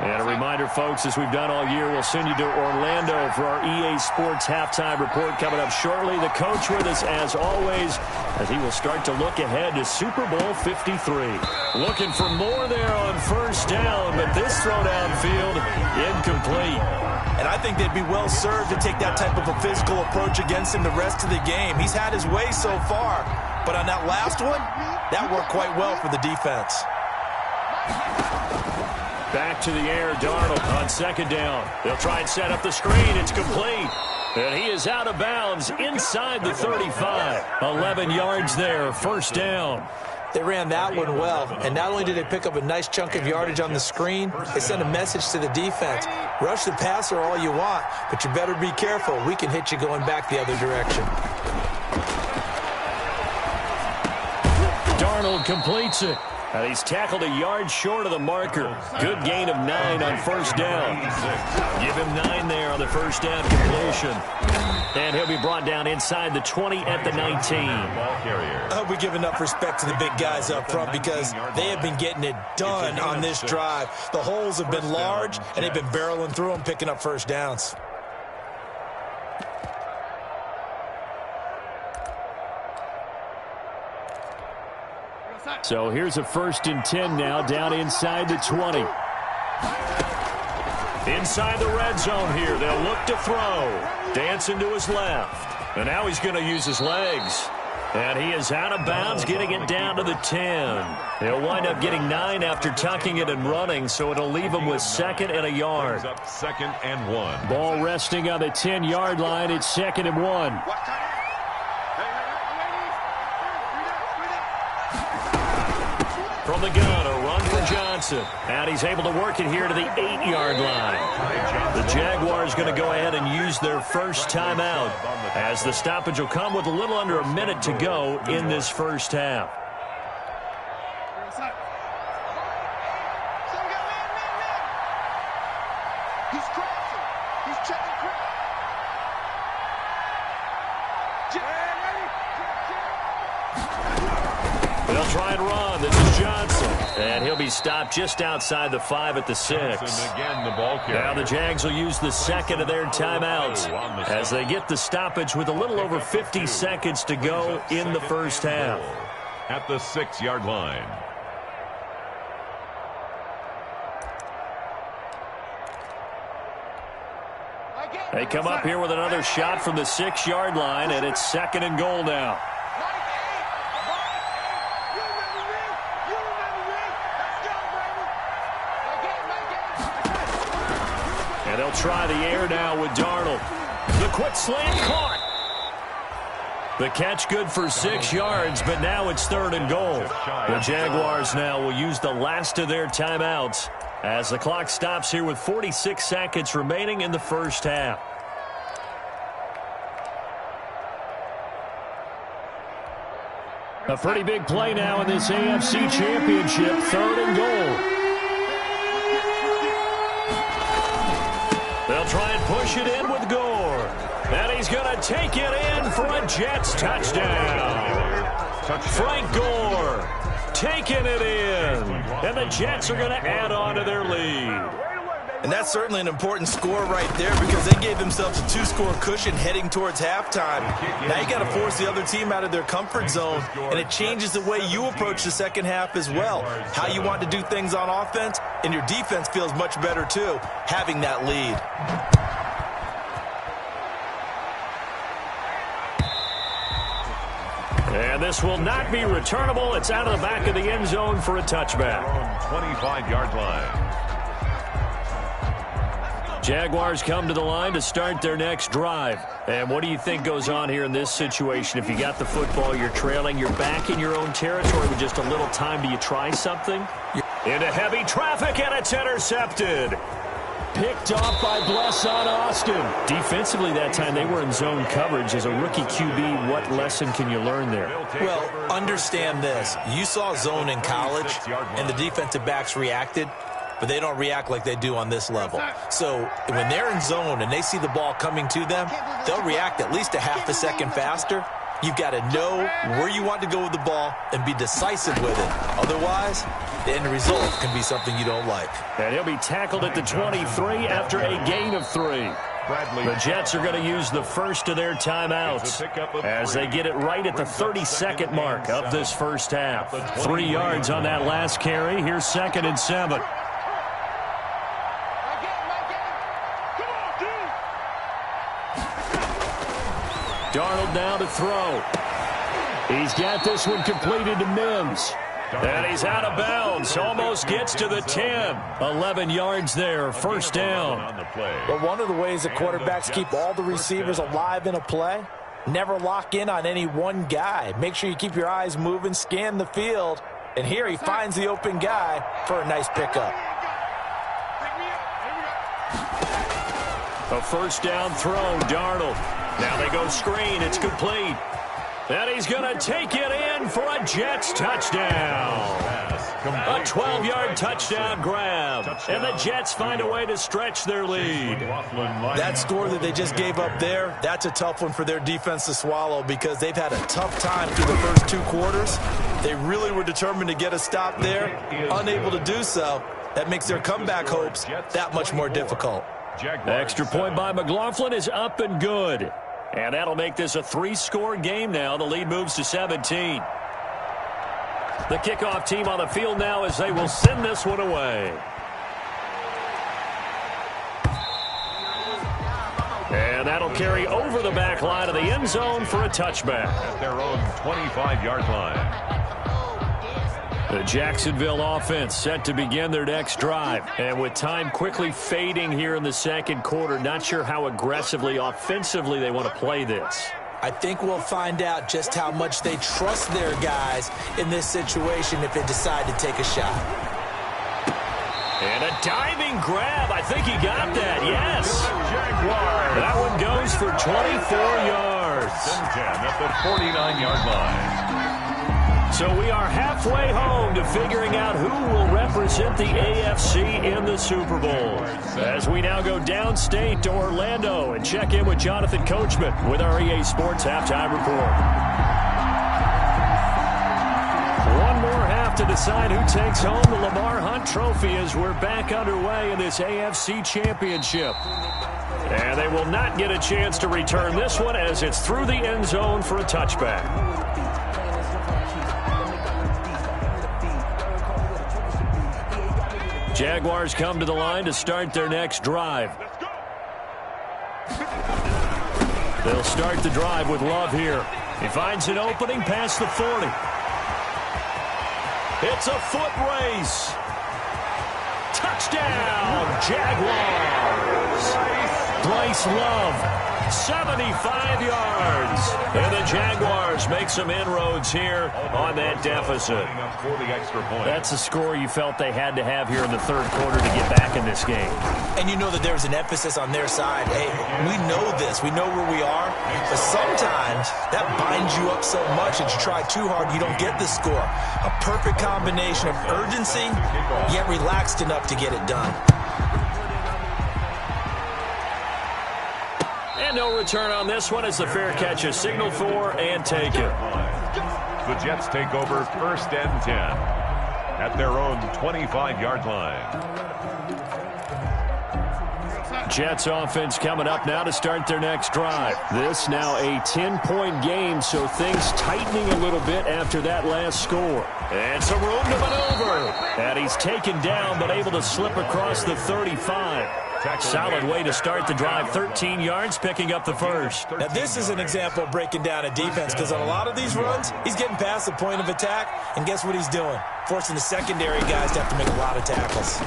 Speaker 4: And a reminder, folks, as we've done all year, we'll send you to Orlando for our EA Sports halftime report coming up shortly. The coach with us, as always, as he will start to look ahead to Super Bowl 53. Looking for more there on 1st down, but this throw downfield, incomplete.
Speaker 2: And I think they'd be well served to take that type of a physical approach against him the rest of the game. He's had his way so far, but on that last one, that worked quite well for the defense.
Speaker 4: Back to the air, Darnold on 2nd down. They'll try and set up the screen. It's complete. And he is out of bounds inside the 35. 11 yards there, 1st down.
Speaker 2: They ran that one well, and not only did they pick up a nice chunk of yardage on the screen, they sent a message to the defense. Rush the passer all you want, but you better be careful. We can hit you going back the other direction.
Speaker 4: Darnold completes it. And he's tackled a yard short of the marker. Good gain of 9 on 1st down. Give him 9 there on the 1st down completion. And he'll be brought down inside the 20 at the 19.
Speaker 2: I hope we give enough respect to the big guys up front because they have been getting it done on this drive. The holes have been large, and they've been barreling through them, picking up 1st downs.
Speaker 4: So here's a 1st and 10 now, down inside the 20. Inside the red zone here, they'll look to throw. Dancing to his left. And now he's going to use his legs. And he is out of bounds, getting it down to the 10. He'll wind up getting 9 after tucking it and running, so it'll leave him with 2nd and a yard.
Speaker 3: 2nd and 1.
Speaker 4: Ball resting on the 10-yard line. It's 2nd and 1. From the gun, a run for Johnson. And he's able to work it here to the 8-yard line. The Jaguars going to go ahead and use their first timeout as the stoppage will come with a little under a minute to go in this first half. They'll try and run. This is Johnson. And he'll be stopped just outside the 5 at the 6.
Speaker 3: Again, the ball carrier.
Speaker 4: Now the Jags will use the 2nd of their timeouts as they get the stoppage with a little over 50 seconds to go in the first half.
Speaker 3: At the 6-yard line.
Speaker 4: They come up here with another shot from the 6-yard line, and it's 2nd and goal now. They'll try the air now with Darnold. The quick slant caught. The catch good for 6 yards, but now it's 3rd and goal. The Jaguars now will use the last of their timeouts as the clock stops here with 46 seconds remaining in the first half. A pretty big play now in this AFC Championship, 3rd and goal. They'll try and push it in with Gore. And he's going to take it in for a Jets touchdown. Frank Gore taking it in. And the Jets are going to add on to their lead.
Speaker 2: And that's certainly an important score right there because they gave themselves a 2-score cushion heading towards halftime. Now you got to force the other team out of their comfort zone, and it changes the way you approach the second half as well. How you want to do things on offense, and your defense feels much better too, having that lead.
Speaker 4: And this will not be returnable. It's out of the back of the end zone for a touchback.
Speaker 3: 25-yard line.
Speaker 4: Jaguars come to the line to start their next drive. And what do you think goes on here in this situation? If you got the football, you're trailing, you're back in your own territory with just a little time. Do you try something? Into heavy traffic, and it's intercepted. Picked off by Blesson Austin. Defensively that time, they were in zone coverage. As a rookie QB, what lesson can you learn there?
Speaker 2: Well, understand this. You saw zone in college, and the defensive backs reacted, but they don't react like they do on this level. So when they're in zone and they see the ball coming to them, they'll react at least a half a second faster. You've got to know where you want to go with the ball and be decisive with it. Otherwise, the end result can be something you don't like.
Speaker 4: And he'll be tackled at the 23 after a gain of 3. The Jets are going to use the first of their timeouts as they get it right at the 32nd mark of this first half. 3 yards on that last carry. Here's 2nd and 7. Darnold now to throw. He's got this one completed to Mims. And he's out of bounds. Almost gets to the 10. 11 yards there. First down.
Speaker 2: But one of the ways that quarterbacks keep all the receivers alive in a play, never lock in on any one guy. Make sure you keep your eyes moving, scan the field. And here he finds the open guy for a nice pickup.
Speaker 4: A first down throw, Darnold. Now they go screen. It's complete. And he's going to take it in for a Jets touchdown. A 12-yard touchdown grab. And the Jets find a way to stretch their lead.
Speaker 2: That score that they just gave up there, that's a tough one for their defense to swallow because they've had a tough time through the first 2 quarters. They really were determined to get a stop there. Unable to do so. That makes their comeback hopes that much more difficult.
Speaker 4: Extra point by McLaughlin is up and good. And that'll make this a 3-score game now. The lead moves to 17. The kickoff team on the field now as they will send this one away. And that'll carry over the back line of the end zone for a touchback.
Speaker 3: At their own 25-yard line.
Speaker 4: The Jacksonville offense set to begin their next drive. And with time quickly fading here in the second quarter, not sure how aggressively, offensively they want to play this.
Speaker 2: I think we'll find out just how much they trust their guys in this situation if they decide to take a shot.
Speaker 4: And a diving grab. I think he got that, yes. That one goes for 24 yards.
Speaker 3: At the 49-yard line.
Speaker 4: So we are halfway home to figuring out who will represent the AFC in the Super Bowl. As we now go downstate to Orlando and check in with Jonathan Coachman with our EA Sports Halftime Report. One more half to decide who takes home the Lamar Hunt Trophy as we're back underway in this AFC Championship. And they will not get a chance to return this one as it's through the end zone for a touchback. Jaguars come to the line to start their next drive. They'll start the drive with Love here. He finds an opening past the 40. It's a foot race. Touchdown, Jaguars.
Speaker 1: Bryce Love, 75 yards. And the Jaguars make some inroads here on that deficit. That's a score you felt they had to have here in the third quarter to get back in this game.
Speaker 2: And you know that there's an emphasis on their side. Hey, we know this. We know where we are. But sometimes that binds you up so much that you try too hard, you don't get the score. A perfect combination of urgency, yet relaxed enough to get it done.
Speaker 1: And no return on this one as the fair catch is signaled for and taken.
Speaker 3: The Jets take over 1st and 10 at their own 25-yard line.
Speaker 1: Jets offense coming up now to start their next drive. This now a 10-point game, so things tightening a little bit after that last score. And some room to maneuver. And he's taken down but able to slip across the 35. Solid way to start the drive. 13 yards, picking up the first.
Speaker 2: Now, this is an example of breaking down a defense because on a lot of these runs, he's getting past the point of attack, and guess what he's doing? Forcing the secondary guys to have to make a lot of tackles.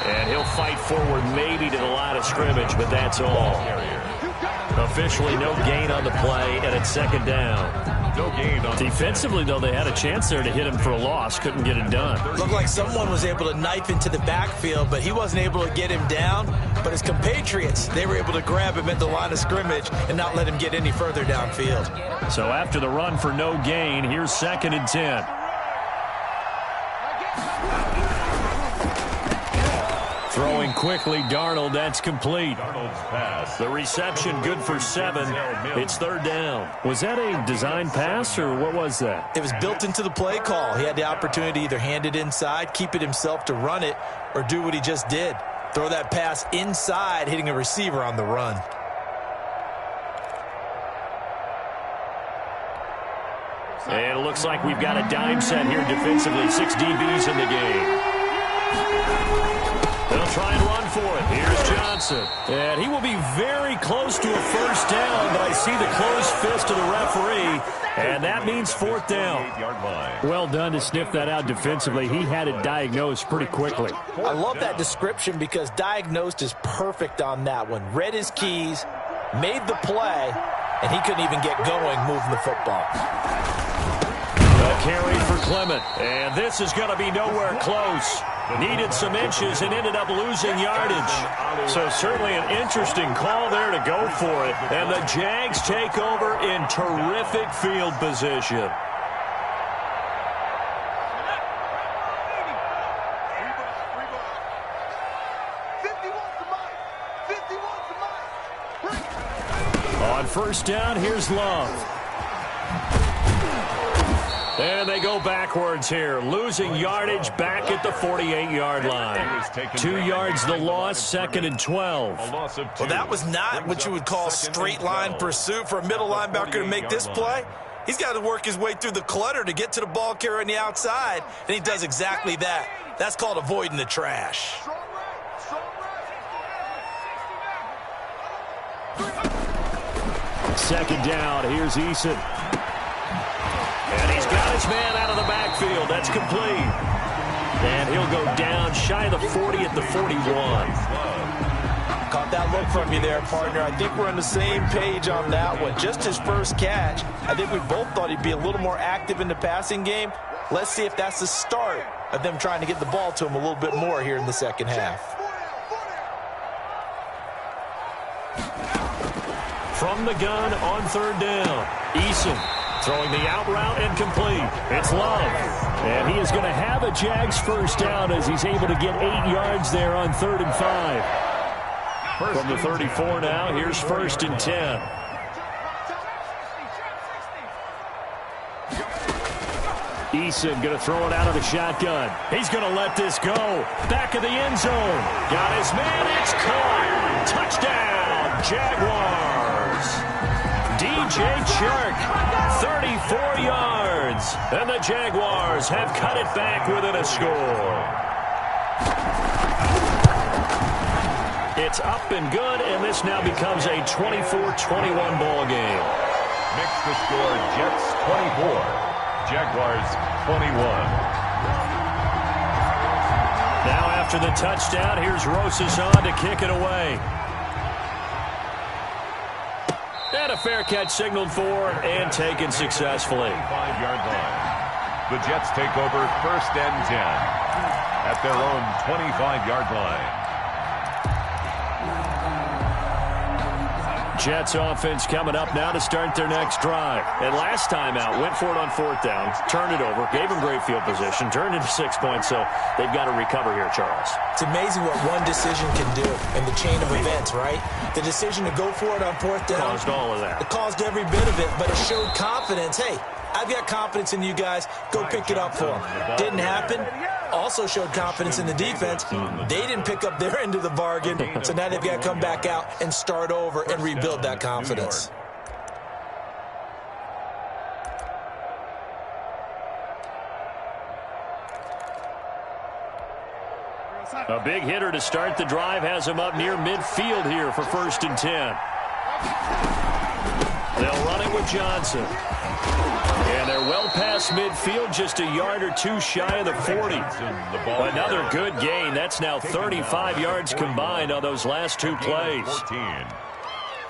Speaker 1: And he'll fight forward maybe to the line of scrimmage, but that's all. Officially no gain on the play, and it's second down.
Speaker 3: No gain on
Speaker 1: defensively, though, they had a chance there to hit him for a loss. Couldn't get it done.
Speaker 2: Looked like someone was able to knife into the backfield, but he wasn't able to get him down. But his compatriots, they were able to grab him at the line of scrimmage and not let him get any further downfield.
Speaker 1: So after the run for no gain, here's 2nd and 10. Throwing quickly, Darnold, that's complete. The reception good for 7. It's 3rd down. Was that a design pass, or what was that?
Speaker 2: It was built into the play call. He had the opportunity to either hand it inside, keep it himself to run it, or do what he just did. Throw that pass inside, hitting a receiver on the run.
Speaker 1: And it looks like we've got a dime set here defensively. 6 DBs in the game. They'll try and run for it. Here's Johnson. And he will be very close to a first down, but I see the closed fist of the referee, and that means 4th down. Well done to sniff that out defensively. He had it diagnosed pretty quickly.
Speaker 2: I love that description because diagnosed is perfect on that one. Read his keys, made the play, and he couldn't even get going moving the football.
Speaker 1: A carry for Clement, and this is going to be nowhere close. Needed some inches and ended up losing yardage. So certainly an interesting call there to go for it. And the Jags take over in terrific field position. On first down, here's Love. And they go backwards here, losing yardage back at the 48-yard line. 2 yards the loss, 2nd and 12.
Speaker 2: Well, that was not what you would call straight line pursuit for a middle linebacker to make this play. He's got to work his way through the clutter to get to the ball carrier on the outside, and he does exactly that. That's called avoiding the trash.
Speaker 1: Second down, here's Eason. And he's got his man out of the backfield. That's complete. And he'll go down shy of the 40 at the 41.
Speaker 2: Caught that look from you there, partner. I think we're on the same page on that one. Just his first catch. I think we both thought he'd be a little more active in the passing game. Let's see if that's the start of them trying to get the ball to him a little bit more here in the second half.
Speaker 1: From the gun on 3rd down, Eason. Throwing the out route and complete. It's Love. And he is going to have a Jags first down as he's able to get 8 yards there on 3rd and 5. From the 34 now, here's 1st and 10. Eason going to throw it out of the shotgun. He's going to let this go. Back of the end zone. Got his man. It's caught. Touchdown, Jaguars. DJ Chark, 34 yards. And the Jaguars have cut it back within a score. It's up and good, and this now becomes a 24-21 ball game.
Speaker 3: Makes the score Jets 24, Jaguars 21.
Speaker 1: Now
Speaker 4: After the touchdown, here's Rosas on to kick it away. And a fair catch signaled for and taken successfully.
Speaker 3: 5-yard line. The Jets take over 1st and 10 at their own 25-yard line.
Speaker 4: Jets offense coming up now to start their next drive. And last time out, went for it on 4th down, turned it over, gave them great field position, turned into 6 points, so they've got to recover here, Charles.
Speaker 2: It's amazing what one decision can do in the chain of events, right? The decision to go for it on 4th down.
Speaker 4: Caused all of that.
Speaker 2: It caused every bit of it, but it showed confidence. Hey, I've got confidence in you guys. Go pick it up for them. Didn't happen. Also showed confidence in the defense. They didn't pick up their end of the bargain, so now they've got to come back out and start over and rebuild that confidence.
Speaker 4: A big hitter to start the drive has him up near midfield here for 1st and 10. They'll run it with Johnson. And they're well past midfield, just a yard or two shy of the 40. Another good gain. That's now 35 yards combined on those last 2 plays.
Speaker 3: 14.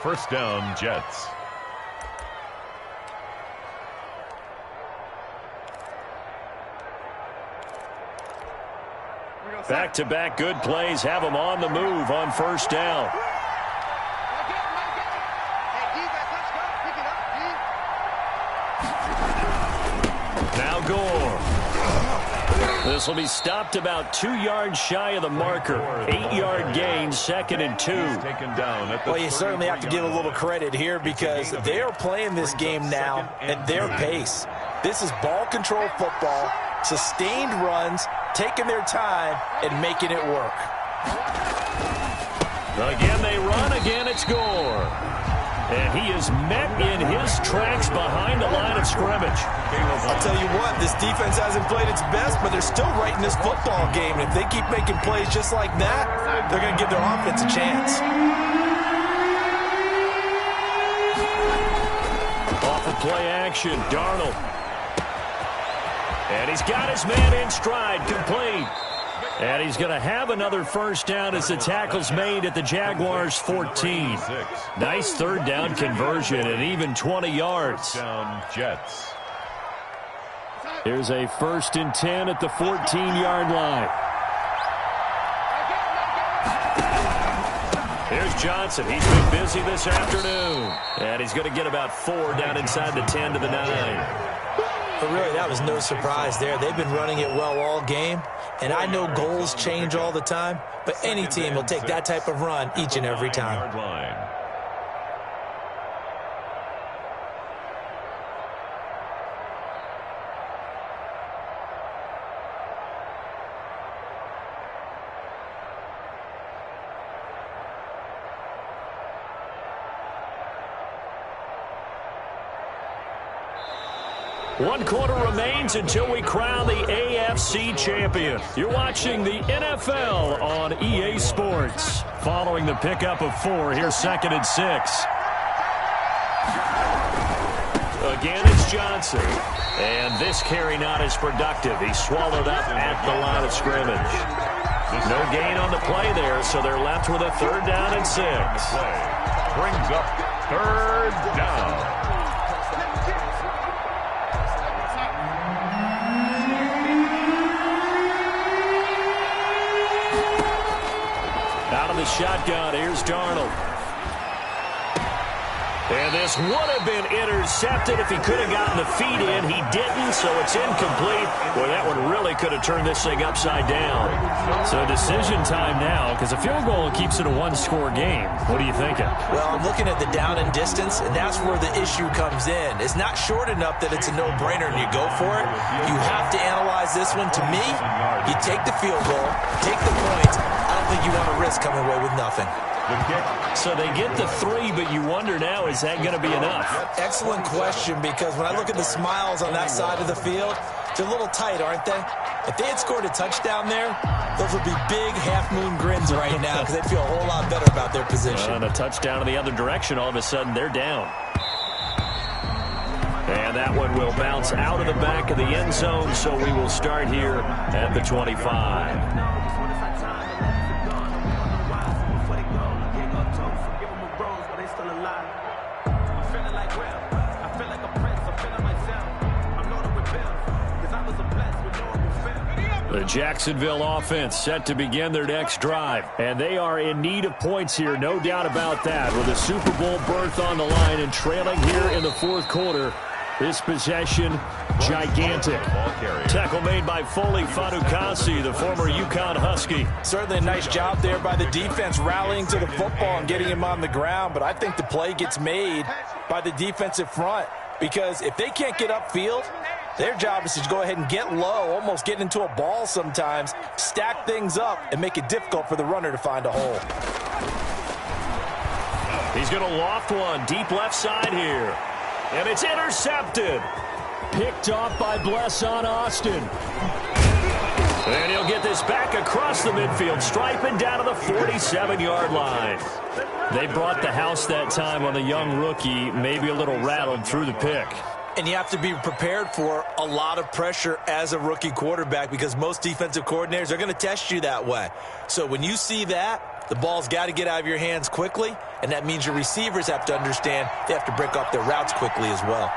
Speaker 3: 1st down, Jets.
Speaker 4: Back-to-back good plays have them on the move on 1st down. Now Gore. This will be stopped about 2 yards shy of the marker. 8-yard gain, 2nd and 2.
Speaker 2: Well, you certainly have to give a little credit here because they are playing this game now at their pace. This is ball control football, sustained runs, taking their time, and making it work.
Speaker 4: Again they run, again it's Gore. And he is met in his tracks behind the line of scrimmage.
Speaker 2: I'll tell you what, this defense hasn't played its best, but they're still right in this football game. And if they keep making plays just like that, they're going to give their offense a chance.
Speaker 4: Off of play action, Darnold. And he's got his man in stride, complete. And he's going to have another 1st down as the tackle's made at the Jaguars' 14. Nice 3rd down conversion and even 20 yards.
Speaker 3: Down, Jets.
Speaker 4: Here's a 1st and 10 at the 14-yard line. Here's Johnson. He's been busy this afternoon. And he's going to get about 4 down inside the 10 to the 9.
Speaker 2: But really, that was no surprise there. They've been running it well all game. And I know goals change all the time, but any team will take that type of run each and every time.
Speaker 4: One quarter remains until we crown the AFC champion. You're watching the NFL on EA Sports. Following the pickup of 4, here's 2nd and 6. Again, it's Johnson. And this carry not as productive. He's swallowed up at the line of scrimmage. No gain on the play there, so they're left with a 3rd down and 6.
Speaker 3: Brings up 3rd down.
Speaker 4: Out of the shotgun, here's Darnold. And this would have been intercepted if he could have gotten the feet in. He didn't, so it's incomplete. Boy, that one really could have turned this thing upside down. So decision time now, because a field goal keeps it a 1-score game. What are you thinking?
Speaker 2: Well, I'm looking at the down and distance, and that's where the issue comes in. It's not short enough that it's a no-brainer and you go for it. You have to analyze this one. To me, you take the field goal, take the points. I don't think you want to risk coming away with nothing.
Speaker 4: So they get the 3, but you wonder now, is that going to be enough?
Speaker 2: Excellent question, because when I look at the smiles on that side of the field, they're a little tight, aren't they? If they had scored a touchdown there, those would be big half-moon grins right now because they'd feel a whole lot better about their position.
Speaker 4: And a touchdown in the other direction, all of a sudden they're down. And that one will bounce out of the back of the end zone, so we will start here at the 25. The Jacksonville offense set to begin their next drive. And they are in need of points here, no doubt about that. With a Super Bowl berth on the line and trailing here in the fourth quarter. This possession, gigantic. Tackle made by Foley Fadukasi, the former UConn Husky.
Speaker 2: Certainly a nice job there by the defense rallying to the football and getting him on the ground. But I think the play gets made by the defensive front. Because if they can't get upfield, their job is to go ahead and get low, almost get into a ball sometimes, stack things up, and make it difficult for the runner to find a hole.
Speaker 4: He's going to loft one deep left side here. And it's intercepted. Picked off by Blesson Austin. And he'll get this back across the midfield, striping down to the 47-yard line. They brought the house that time on the young rookie, maybe a little rattled through the pick.
Speaker 2: And you have to be prepared for a lot of pressure as a rookie quarterback because most defensive coordinators are going to test you that way. So when you see that, the ball's got to get out of your hands quickly, and that means your receivers have to understand they have to break off their routes quickly as well.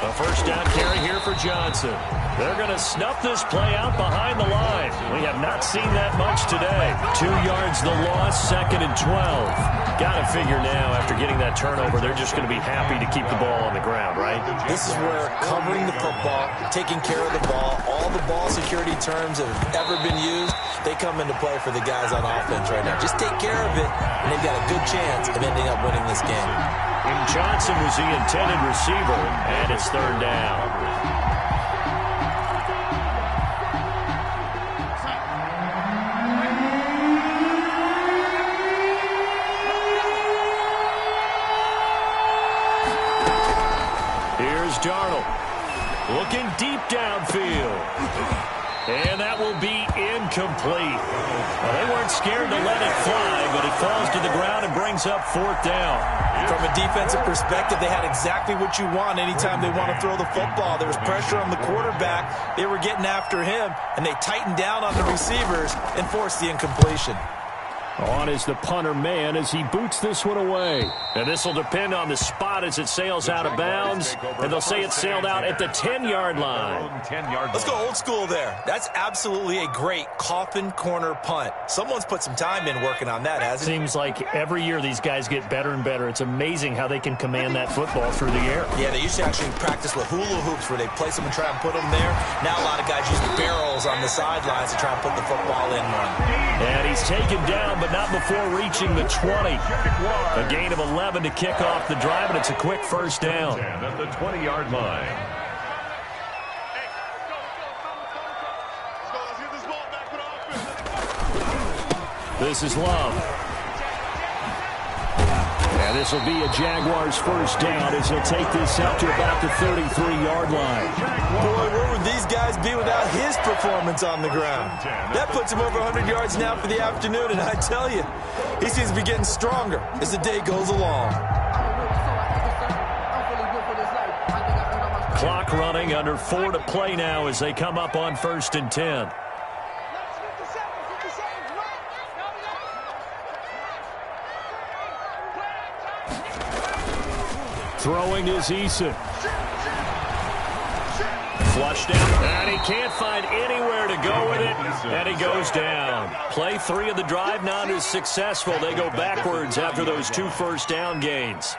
Speaker 4: A first down carry here for Johnson. They're going to snuff this play out behind the line. We have not seen that much today. 2 yards the loss, 2nd and 12. Got to figure now, after getting that turnover, they're just going to be happy to keep the ball on the ground, right?
Speaker 2: This is where covering the football, taking care of the ball, all the ball security terms that have ever been used, they come into play for the guys on offense right now. Just take care of it, and they've got a good chance of ending up winning this game.
Speaker 4: And Johnson was the intended receiver, and it's 3rd down. Darnold looking deep downfield. And that will be incomplete. Well, they weren't scared to let it fly, but it falls to the ground and brings up 4th down.
Speaker 2: From a defensive perspective, they had exactly what you want anytime they want to throw the football. There was pressure on the quarterback. They were getting after him, and they tightened down on the receivers and forced the incompletion.
Speaker 4: On is the punter man as he boots this one away. And this will depend on the spot as it sails out of bounds. And they'll say it sailed out at the 10-yard line.
Speaker 2: Let's go old school there. That's absolutely a great coffin corner punt. Someone's put some time in working on that, hasn't it?
Speaker 4: Seems like every year these guys get better and better. It's amazing how they can command that football through the air.
Speaker 2: Yeah, they used to actually practice with hula hoops where they place them and try and put them there. Now a lot of guys use barrels on the sidelines to try and put the football in one.
Speaker 4: And he's taken down, but not before reaching the 20. A gain of 11 to kick off the drive, and it's a quick first down.
Speaker 3: At the 20-yard line.
Speaker 4: This is Love. And this will be a Jaguars first down as he'll take this up to about the 33-yard line.
Speaker 2: Boy, where would these guys be without his performance on the ground? That puts him over 100 yards now for the afternoon, and I tell you, he seems to be getting stronger as the day goes along.
Speaker 4: Clock running, under 4 to play now as they come up on 1st and 10. Throwing is Eason. Flushed down, and he can't find anywhere to go with it, and he goes down. Play 3 of the drive not as successful. They go backwards after those 2 first down gains.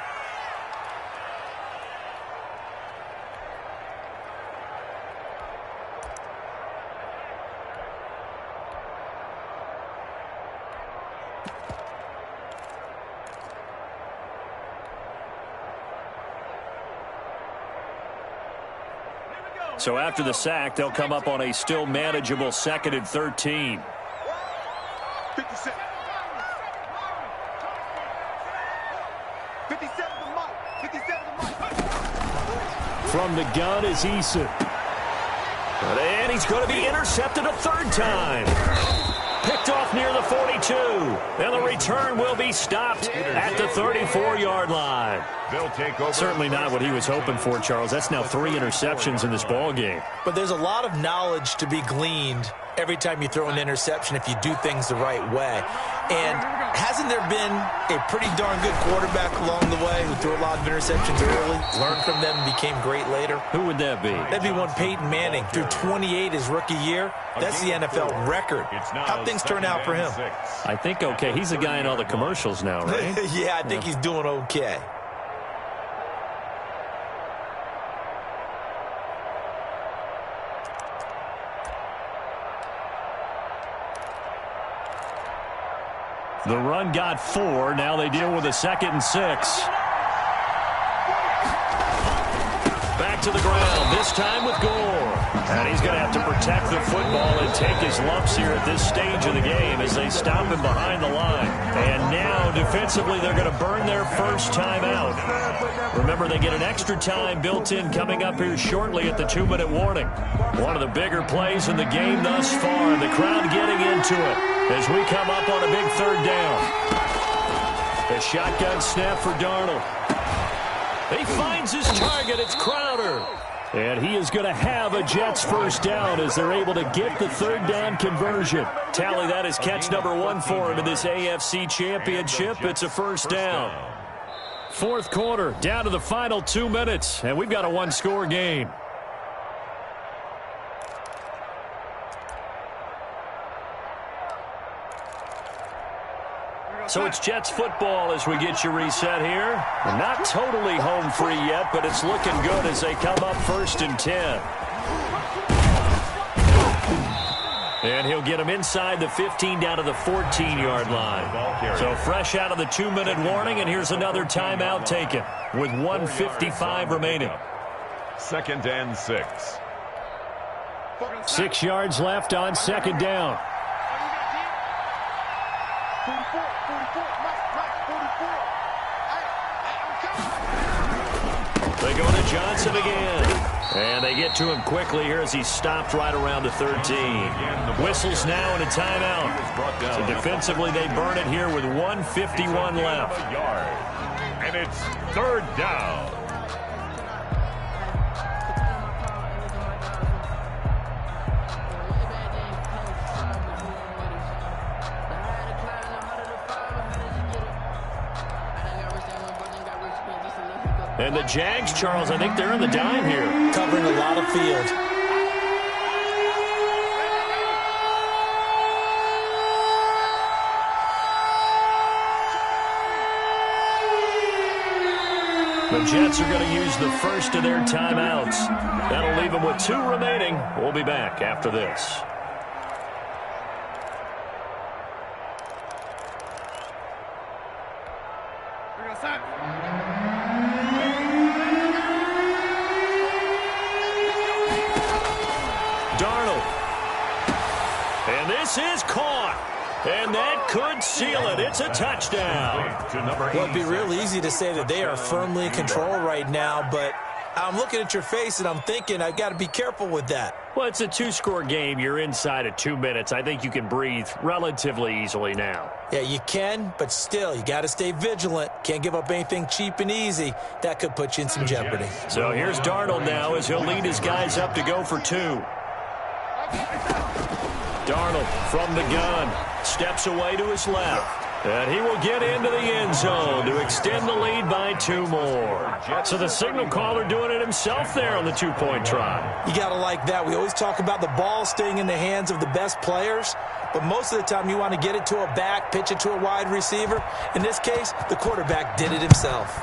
Speaker 4: So after the sack, they'll come up on a still manageable 2nd and 13.
Speaker 7: 57. 57 to Mike. 57 to Mike.
Speaker 4: From the gun is Eason. And he's going to be intercepted a 3rd time. Picked off near the 42. And the return will be stopped at the 34-yard line.
Speaker 3: They'll take over.
Speaker 4: Certainly not what he was hoping for, Charles. That's now 3 interceptions in this ball game.
Speaker 2: But there's a lot of knowledge to be gleaned every time you throw an interception if you do things the right way. And hasn't there been a pretty darn good quarterback along the way who threw a lot of interceptions early, learned from them, and became great later?
Speaker 4: Who would that be?
Speaker 2: That'd be one Peyton Manning. Threw 28 his rookie year. That's the NFL record. How'd things turn out for him?
Speaker 4: I think okay. He's the guy in all the commercials now, right?
Speaker 2: Yeah, I think he's doing okay.
Speaker 4: The run got 4. Now they deal with a 2nd and 6. Back to the ground, this time with Gore. And he's going to have to protect the football and take his lumps here at this stage of the game as they stop him behind the line. And now, defensively, they're going to burn their first time out. Remember, they get an extra time built in coming up here shortly at the 2-minute warning. One of the bigger plays in the game thus far, and the crowd getting into it as we come up on a big 3rd down. The shotgun snap for Darnold. He finds his target. It's Crowder. And he is going to have a Jets first down as they're able to get the 3rd down conversion. Tally, that is catch number 1 for him in this AFC Championship. It's a first down. 4th quarter, down to the final 2 minutes, and we've got a 1-score game. So it's Jets football as we get you reset here. Not totally home free yet, but it's looking good as they come up 1st and 10. And he'll get him inside the 15 down to the 14-yard line. So fresh out of the 2-minute warning, and here's another timeout taken with 1:55 remaining.
Speaker 3: 2nd and 6.
Speaker 4: 6 yards left on 2nd down.
Speaker 7: 44, Mike, 44.
Speaker 4: They go to Johnson again. And they get to him quickly here as he stopped right around the 13. Whistles now and a timeout. So defensively, they burn it here with 1:51 left.
Speaker 3: And it's 3rd down.
Speaker 4: And the Jags, Charles, I think they're in the dime here.
Speaker 2: Covering a lot of field.
Speaker 4: The Jets are going to use the first of their timeouts. That'll leave them with 2 remaining. We'll be back after this. Is caught, and that could seal it. It's a touchdown.
Speaker 2: Well, it'd be real easy to say that they are firmly in control right now, but I'm looking at your face and I'm thinking I've got to be careful with that.
Speaker 4: Well, it's a 2-score game. You're inside of 2 minutes. I think you can breathe relatively easily now.
Speaker 2: Yeah, you can, but still, you got to stay vigilant. Can't give up anything cheap and easy. That could put you in some jeopardy.
Speaker 4: So here's Darnold now as he'll lead his guys up to go for 2. Darnold from the gun, steps away to his left, and he will get into the end zone to extend the lead by 2 more. So the signal caller doing it himself there on the 2-point try.
Speaker 2: You got to like that. We always talk about the ball staying in the hands of the best players, but most of the time you want to get it to a back, pitch it to a wide receiver. In this case, the quarterback did it himself.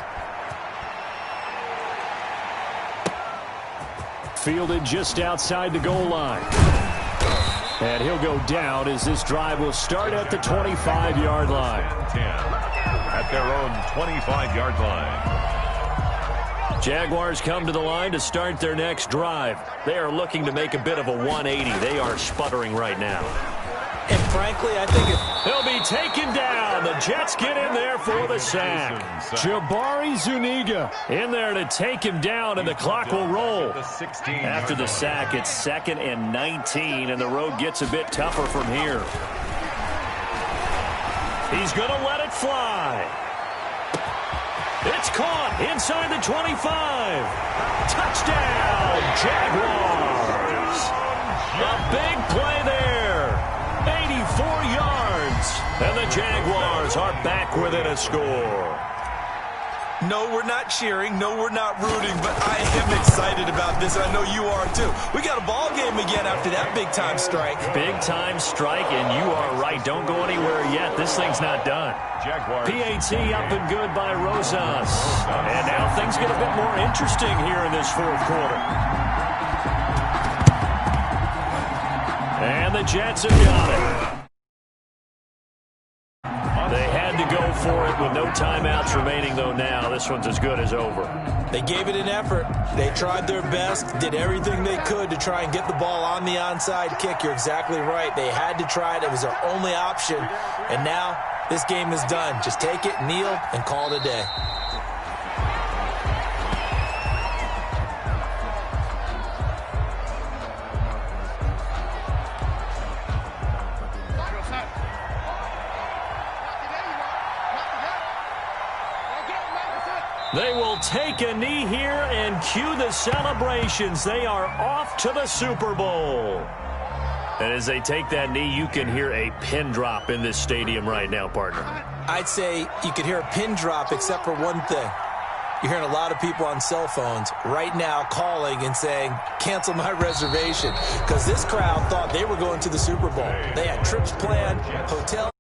Speaker 4: Fielded just outside the goal line. And he'll go down as this drive will start at the 25-yard line.
Speaker 3: 10 at their own 25-yard line.
Speaker 4: Jaguars come to the line to start their next drive. They are looking to make a bit of a 180. They are sputtering right now.
Speaker 2: And frankly, I think
Speaker 4: he'll be taken down. The Jets get in there for the sack. Jabari Zuniga in there to take him down, and the clock will roll. After the sack, it's 2nd and 19, and the road gets a bit tougher from here. He's going to let it fly. It's caught inside the 25. Touchdown, Jaguars. A big play there. 84 yards.
Speaker 1: And the Jaguars are back within a score.
Speaker 2: No, we're not cheering. No, we're not rooting, but I am excited about this, and I know you are too. We got a ball game again after that big-time strike.
Speaker 1: Big-time strike, and you are right. Don't go anywhere yet. This thing's not done.
Speaker 3: Jaguars.
Speaker 1: PAT up and good by Rosas. And now things get a bit more interesting here in this fourth quarter. And the Jets have got it. They had to go for it with no timeouts remaining, though, now. This one's as good as over.
Speaker 2: They gave it an effort. They tried their best, did everything they could to try and get the ball on the onside kick. You're exactly right. They had to try it. It was their only option. And now this game is done. Just take it, kneel, and call it a day.
Speaker 1: They will take a knee here and cue the celebrations. They are off to the Super Bowl. And as they take that knee, you can hear a pin drop in this stadium right now, partner.
Speaker 2: I'd say you could hear a pin drop except for one thing. You're hearing a lot of people on cell phones right now calling and saying, cancel my reservation, because this crowd thought they were going to the Super Bowl. They had trips planned, hotels.